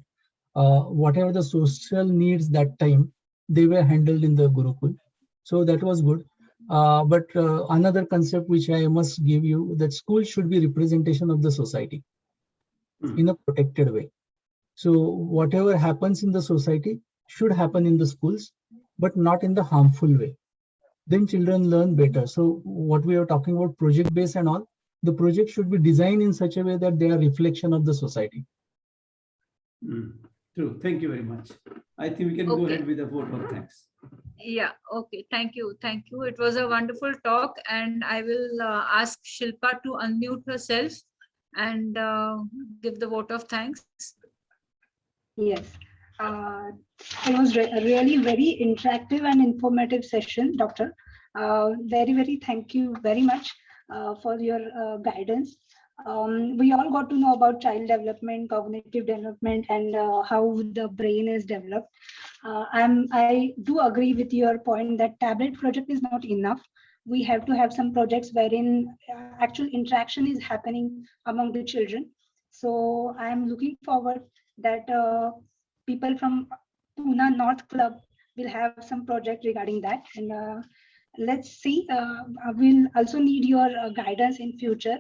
whatever the social needs that time, they were handled in the Gurukul. So that was good. But another concept which I must give you, that school should be representation of the society in a protected way. So whatever happens in the society should happen in the schools, but not in the harmful way. Then children learn better. So what we are talking about, project based and all, the project should be designed in such a way that they are reflection of the society.
True. Thank you very much. I think we can go ahead with the vote of thanks.
Yeah. Okay. Thank you. It was a wonderful talk, and I will ask Shilpa to unmute herself and give the vote of thanks.
Yes. It was really very interactive and informative session, Doctor. Very thank you very much for your guidance. We all got to know about child development, cognitive development, and how the brain is developed. I do agree with your point that tablet project is not enough. We have to have some projects wherein actual interaction is happening among the children. So I'm looking forward that people from Pune North Club will have some project regarding that. And let's see, we'll also need your guidance in future,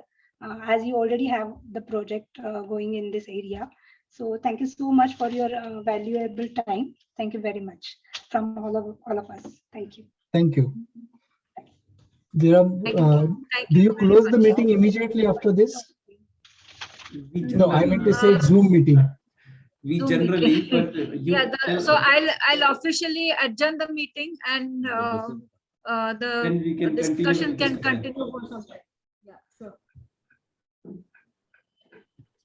as you already have the project going in this area. So thank you so much for your valuable time. Thank you very much from all of us. Thank you.
Thank you. There are, do you
very
close the
much.
meeting immediately after this?
We
No, I meant to
generally-
say Zoom meeting.
We
Zoom
generally,
meeting.
but you
Yeah,
tell-
so I'll officially adjourn the meeting, and
then
the
we can
discussion can
continue.
continue for some time. Yeah, so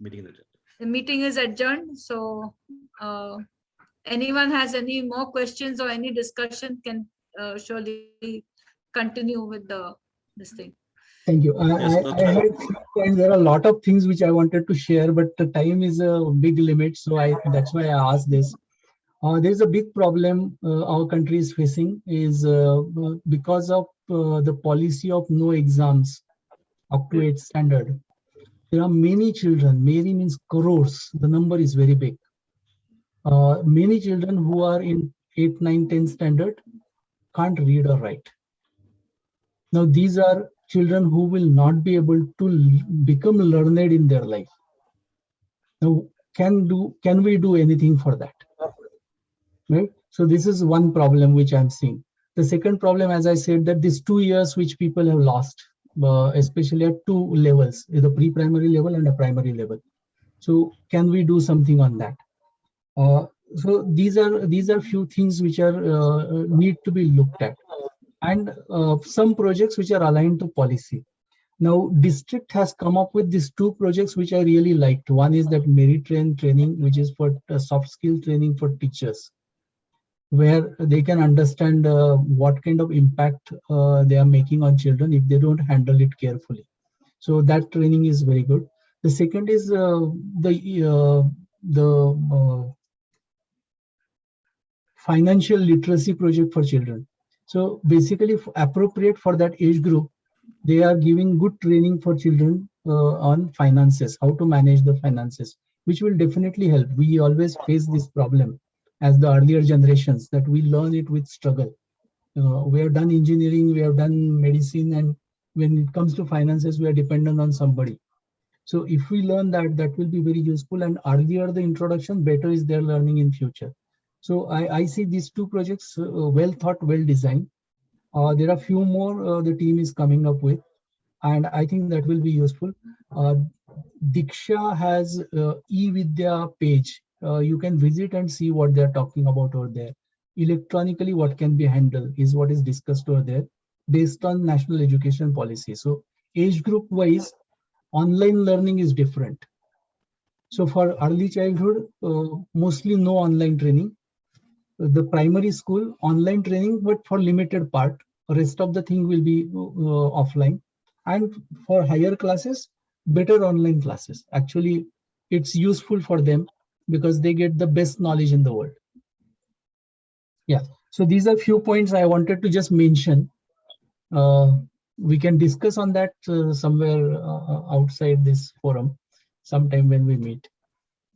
Meeting is adjourned.
the meeting is adjourned. So anyone has any more questions or any discussion can surely continue with this thing.
Thank you.
Yes,
I
Dr.
had few points. There are a lot of things which I wanted to share, but the time is a big limit. So that's why I asked this. There's a big problem our country is facing is because of the policy of no exams up to 8th standard. There are many children, many means crores, the number is very big. Many children who are in 8th, 9th, 10th standard can't read or write. Now, these are children who will not be able to become learned in their life. Now, can we do anything for that? Right? So this is one problem which I'm seeing. The second problem, as I said, that these 2 years which people have lost, especially at 2 levels, the pre-primary level and a primary level. So can we do something on that? So these are few things which are need to be looked at, and some projects which are aligned to policy. Now, district has come up with these 2 projects which I really liked. One is that Meritrain training, which is for soft skill training for teachers, where they can understand what kind of impact they are making on children if they don't handle it carefully. So that training is very good. The second is the financial literacy project for children. So basically, appropriate for that age group, they are giving good training for children on finances, how to manage the finances, which will definitely help. We always face this problem as the earlier generations, that we learn it with struggle. We have done engineering, we have done medicine, and when it comes to finances, we are dependent on somebody. So if we learn that, that will be very useful, and earlier the introduction, better is their learning in future. So I see these 2 projects well thought, well designed. There are few more the team is coming up with, and I think that will be useful. Diksha has eVidya page. You can visit and see what they're talking about over there. Electronically, what can be handled is what is discussed over there based on national education policy. So age group wise, online learning is different. So for early childhood, mostly no online training. The primary school, online training, but for limited part. Rest of the thing will be offline. And for higher classes, better online classes. Actually, it's useful for them because they get the best knowledge in the world. Yeah, so these are few points I wanted to just mention. We can discuss on that somewhere outside this forum, sometime when we meet.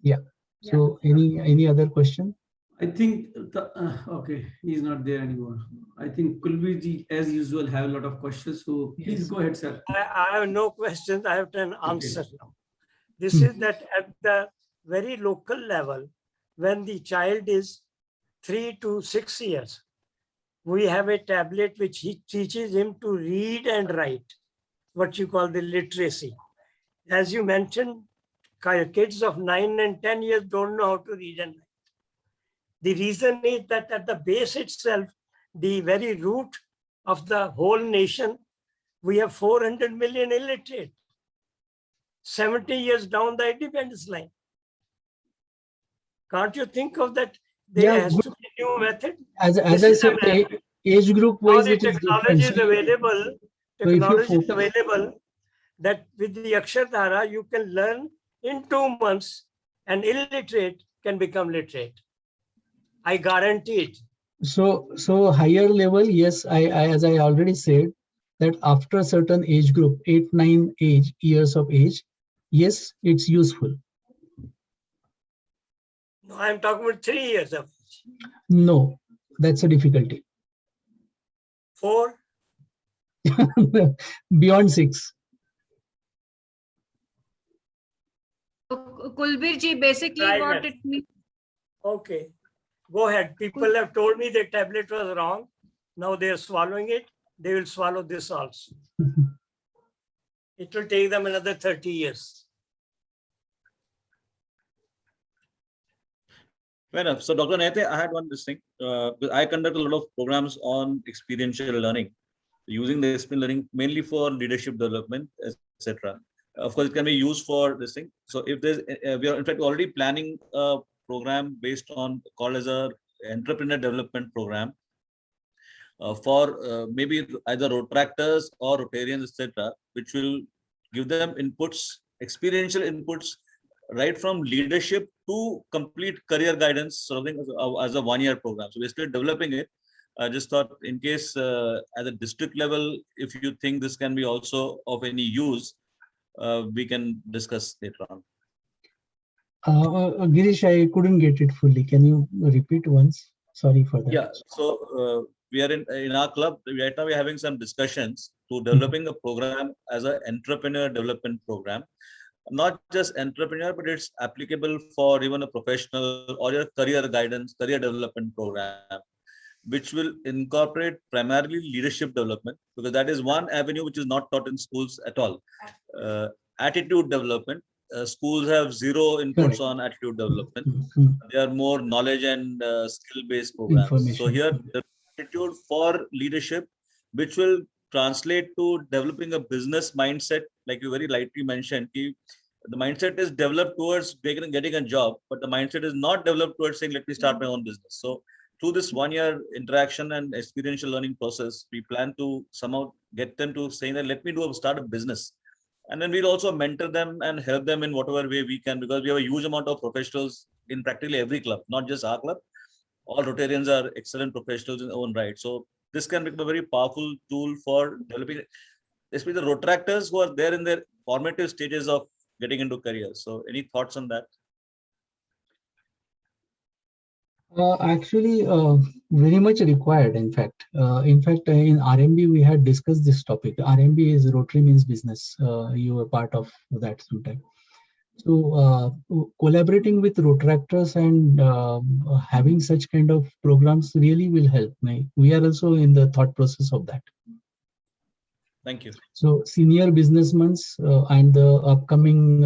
Yeah. So any other question?
I think okay, he's not there anymore. I think Kulbirji, as usual, have a lot of questions. So please go ahead, sir.
I have no questions. I have an answer now. This is that at the very local level, when the child is 3 to 6 years, we have a tablet which teaches him to read and write, what you call the literacy. As you mentioned, kids of 9 and 10 years don't know how to read and write. The reason is that at the base itself, the very root of the whole nation, we have 400 million illiterate, 70 years down the independence line. Can't you think of that? There has to be a new method.
As I said, age group wise,
Now the
it is
technology
different.
is available.
So if you
Technology is
focus-
available. that with the Akshardhara, you can learn in 2 months, and illiterate can become literate. I guarantee it.
So higher level, yes, I as I already said, that after a certain age group, 8-9 years of age, yes, it's useful.
No, I'm talking about 3 years of age.
No, that's a difficulty.
4.
Beyond 6.
Kulbir ji, basically
Right,
what
right.
it means.
Okay, go ahead. People have told me the tablet was wrong. Now they are swallowing it. They will swallow this also. It will take them another 30 years.
Fair enough. So, Dr. Nete, I had one this thing. I conduct a lot of programs on experiential learning, using the experiential learning mainly for leadership development, etc. Of course, it can be used for this thing. So, if there's, we are in fact already planning a program based on called as a entrepreneur development program for maybe either Rotaractors or Rotarians, etc., which will give them inputs, experiential inputs, right from leadership to complete career guidance, sort of thing, as a one-year program. So we're still developing it. I just thought, in case at the district level, if you think this can be also of any use, we can discuss later on.
Girish, I couldn't get it fully. Can you repeat once? Sorry for that.
Yeah. So we are in our club right now. We're having some discussions to developing a program as an entrepreneur development program. Not just entrepreneur, but it's applicable for even a professional or your career guidance, career development program, which will incorporate primarily leadership development, because that is one avenue which is not taught in schools at all. Attitude development. Schools have zero inputs
Correct.
on attitude development.
Mhm.
They are more knowledge and skill-based programs. So
Information.
here, the attitude for leadership, which will translate to developing a business mindset, like you very lightly mentioned. The mindset is developed towards getting a job, but the mindset is not developed towards saying, let me start my own business. So through this one-year interaction and experiential learning process, we plan to somehow get them to saying that, let me start a business. And then we'll also mentor them and help them in whatever way we can, because we have a huge amount of professionals in practically every club, not just our club. All Rotarians are excellent professionals in their own right. So this can become a very powerful tool for developing, especially the Rotaractors who are there in their formative stages of getting into careers. So any thoughts on that?
Actually, very much required, in fact. In RMB, we had discussed this topic. RMB is Rotary Means Business. You were part of that sometime. So collaborating with Rotaractors and having such kind of programs really will help. We are also in the thought process of that.
Thank you.
So senior businessmen and the upcoming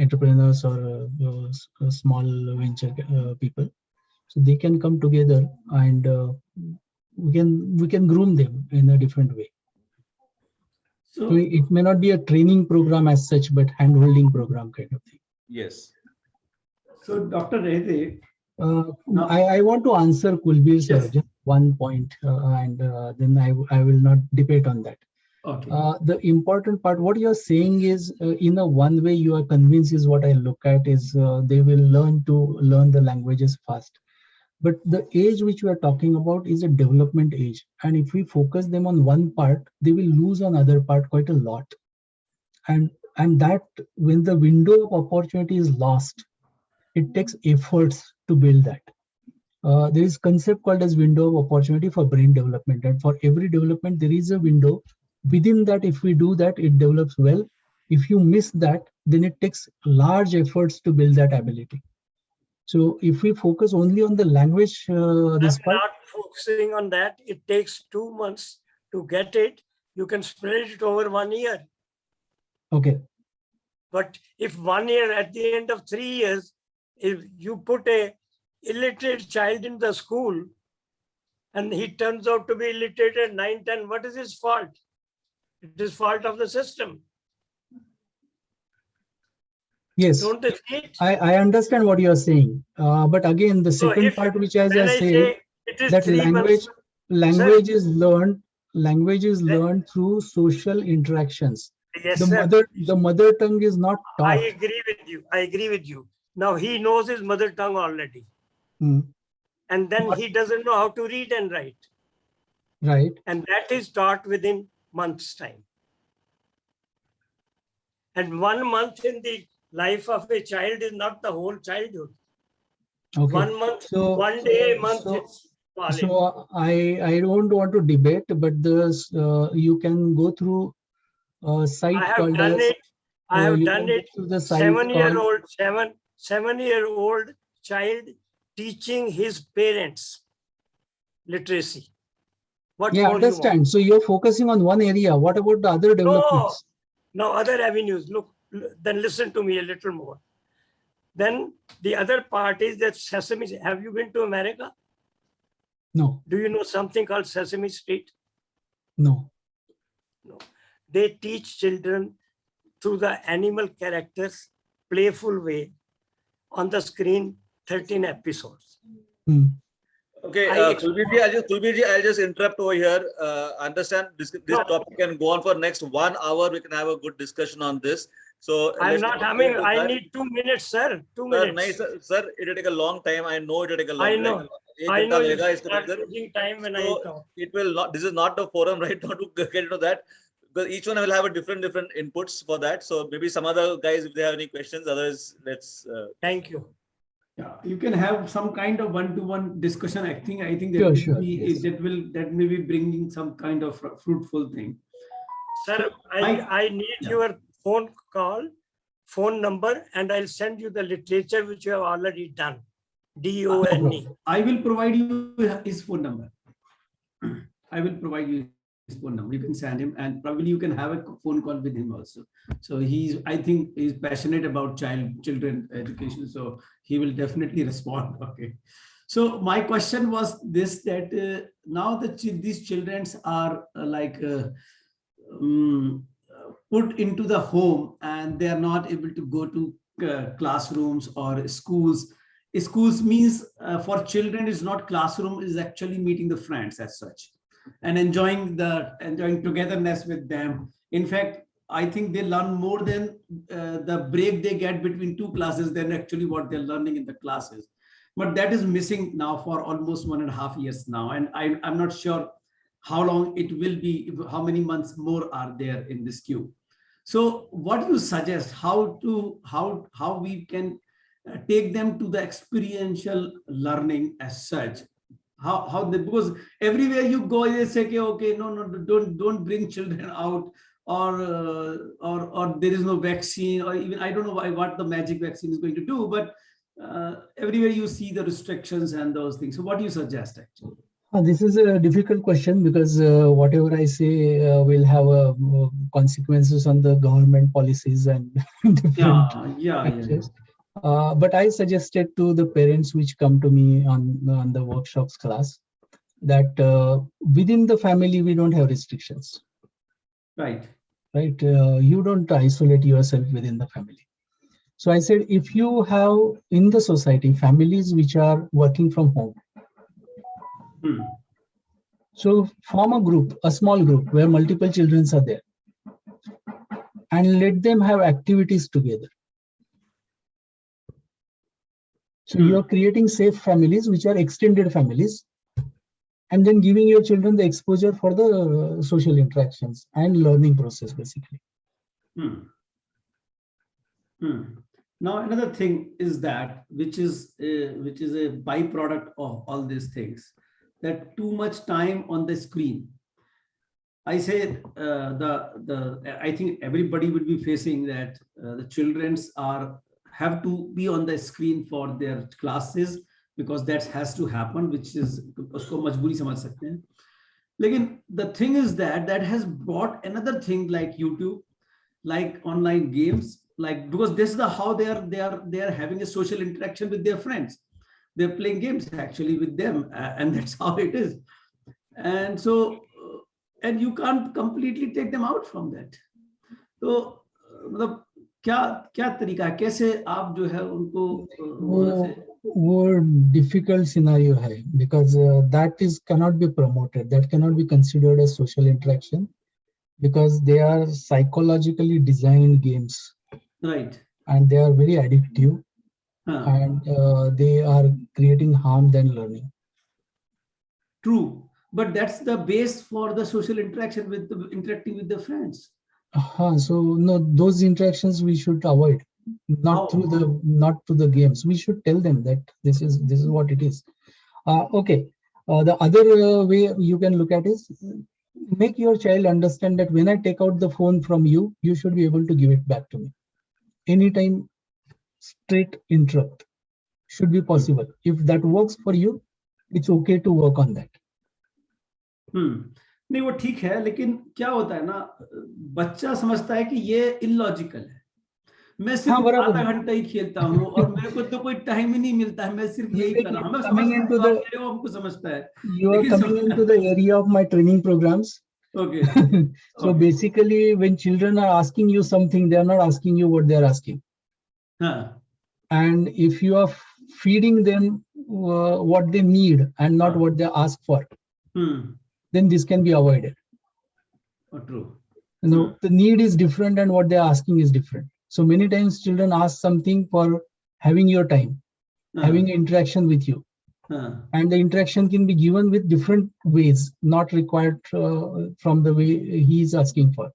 entrepreneurs or small venture people, so they can come together and we can groom them in a different way. So it may not be a training program as such, but hand-holding program kind of thing.
Yes.
So Dr. Redhe,
I want to answer Kulbir's just one point, and then I will not debate on that.
Okay.
The important part, what you're saying is, in a one way you are convinced is what I look at is they will learn the languages fast. But the age which we are talking about is a development age. And if we focus them on one part, they will lose on other part quite a lot. And that when the window of opportunity is lost, it takes efforts to build that. There is concept called as window of opportunity for brain development. And for every development, there is a window. Within that, if we do that, it develops well. If you miss that, then it takes large efforts to build that ability. So if we focus only on the language, this part,
not focusing on that, it takes 2 months to get it. You can spread it over 1 year.
Okay.
But if 1 year, at the end of 3 years, if you put a illiterate child in the school and he turns out to be illiterate at 9, 10, what is his fault? It is fault of the system.
Yes,
don't they see it?
I understand what you are saying. But again, the second part, which as I say, that language is learned through social interactions.
Yes,
The
sir.
mother tongue is not
I
taught.
agree with you. I agree with you. Now he knows his mother tongue already.
Hmm.
And then
But-
he doesn't know how to read and write.
Right.
And that is taught within months' time. And 1 month in the life of a child is not the whole childhood.
Okay.
1 month,
So
1 day a month
so-
is valid.
So I don't want to debate, but there's you can go through a site
I have
called
done
as,
it. I have
you
done
can go
it.
through the site called,
7-year-old child teaching his parents literacy. What
yeah,
more you want?
understand. So you're focusing on one area. What about the other developments?
No other avenues. Look, then listen to me a little more. Then the other part is that Sesame. Have you been to America?
No,
Do you know something called Sesame Street?
no.
No. They teach children through the animal characters, playful way, on the screen, 13 episodes.
Hmm.
Okay,
I-
Kulbirji, I'll just interrupt over here. Understand this
No.
topic can go on for next 1 hour. We can have a good discussion on this. So
I'm
let's
not
go
having,
to
I
that.
need 2 minutes, sir. 2
Sir,
minutes.
sir, it will take a long time. I know it will take a long
I
time.
know.
एक
I
घंटा
know you
लगेगा इसके
start
अंदर.
losing time when I
So
talk.
it will not. This is not the forum right now to get into that, because each one will have a different inputs for that. So maybe some other guys, if they have any questions, otherwise let's.
Thank you.
Yeah, you can have some kind of one-to-one discussion. I think that
Sure,
will
sure,
be,
yes.
that may be bringing some kind of fruitful thing.
Sir, I need
Yeah.
your phone number, and I'll send you the literature which you have already done. DONE.
I will provide you his phone number. I will provide you his phone number. You can send him, and probably you can have a phone call with him also. So I think he's passionate about children education. So he will definitely respond. Okay. So my question was this, that now that these children are put into the home and they are not able to go to classrooms or schools. Schools means for children is not classroom, is actually meeting the friends as such and enjoying togetherness with them. In fact, I think they learn more than the break they get between two classes than actually what they're learning in the classes. But that is missing now for almost 1.5 years now. And I'm not sure how long it will be, how many months more are there in this queue. So what do you suggest, how we can take them to the experiential learning as such? Because everywhere you go, they say, okay, no, don't bring children out, or there is no vaccine, or even I don't know what the magic vaccine is going to do, but everywhere you see the restrictions and those things. So what do you suggest actually?
This is a difficult question because whatever I say will have consequences on the government policies and different factors. But I suggested to the parents which come to me on the workshops class that within the family we don't have restrictions.
Right.
You don't isolate yourself within the family. So I said, if you have in the society families which are working from home, so form a group, a small group where multiple children are there, and let them have activities together. So you're creating safe families, which are extended families, and then giving your children the exposure for the social interactions and learning process, basically.
Now, another thing is that, which is a byproduct of all these things, that too much time on the screen. I say I think everybody would be facing that the childrens have to be on the screen for their classes because that has to happen, which is usko majburi samajh sakte hain. Lekin the thing is that has brought another thing like YouTube, like online games, like, because this is how they are having a social interaction with their friends. They're playing games actually with them, and that's how it is. And so, and you can't completely take them out from that. So, क्या तरीका है, कैसे आप जो है उनको
वो difficult scenario है, because that cannot be promoted, that cannot be considered as social interaction, because they are psychologically designed games
Right.
and they are very addictive
Huh.
and they are creating harm than learning.
True. But that's the base for the social interaction with the interacting with the friends.
So no, those interactions we should avoid, not through the games. We should tell them that this is what it is. Okay. The other way you can look at is make your child understand that when I take out the phone from you, you should be able to give it back to me. Anytime, straight interrupt should be possible. If that works for you, it's okay to work on that.
नहीं वो ठीक है, लेकिन क्या होता है ना, बच्चा समझता है कि ये इलॉजिकल है, मैं सिर्फ आधा घंटा ही खेलता हूँ और मेरे को तो कोई टाइम ही नहीं मिलता है, मैं सिर्फ यही कर रहा हूँ। हमको समझता है।
You are coming into the area of my training programs.
Okay.
So basically, when children are asking you something, they are not asking you what they are asking. And if you are feeding them what they need and not what they ask for, then this can be avoided.
True.
No, the need is different and what they're asking is different. So many times children ask something for having your time, having an interaction with you. And the interaction can be given with different ways, not required from the way he is asking for.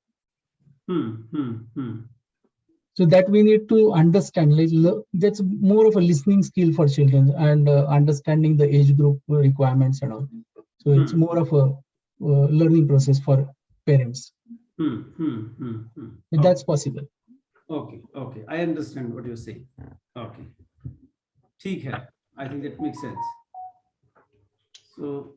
So that we need to understand, like, that's more of a listening skill for children and understanding the age group requirements and all. So it's more of a learning process for parents. That's possible.
Okay, okay. I understand what you're saying. Okay. ठीक है. I think that makes sense. So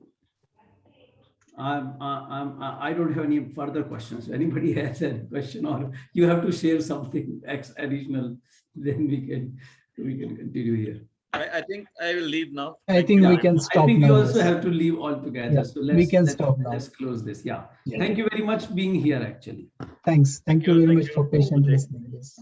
I don't have any further questions. Anybody has a question or you have to share something additional, then we can continue here.
I think I will leave now.
I think we can stop now.
I think we also have to leave altogether.
Yeah,
so
we can stop now.
Let's close this. Yeah. Thank you very much being here actually.
Thanks. Thank you very much for patiently listening. Yes.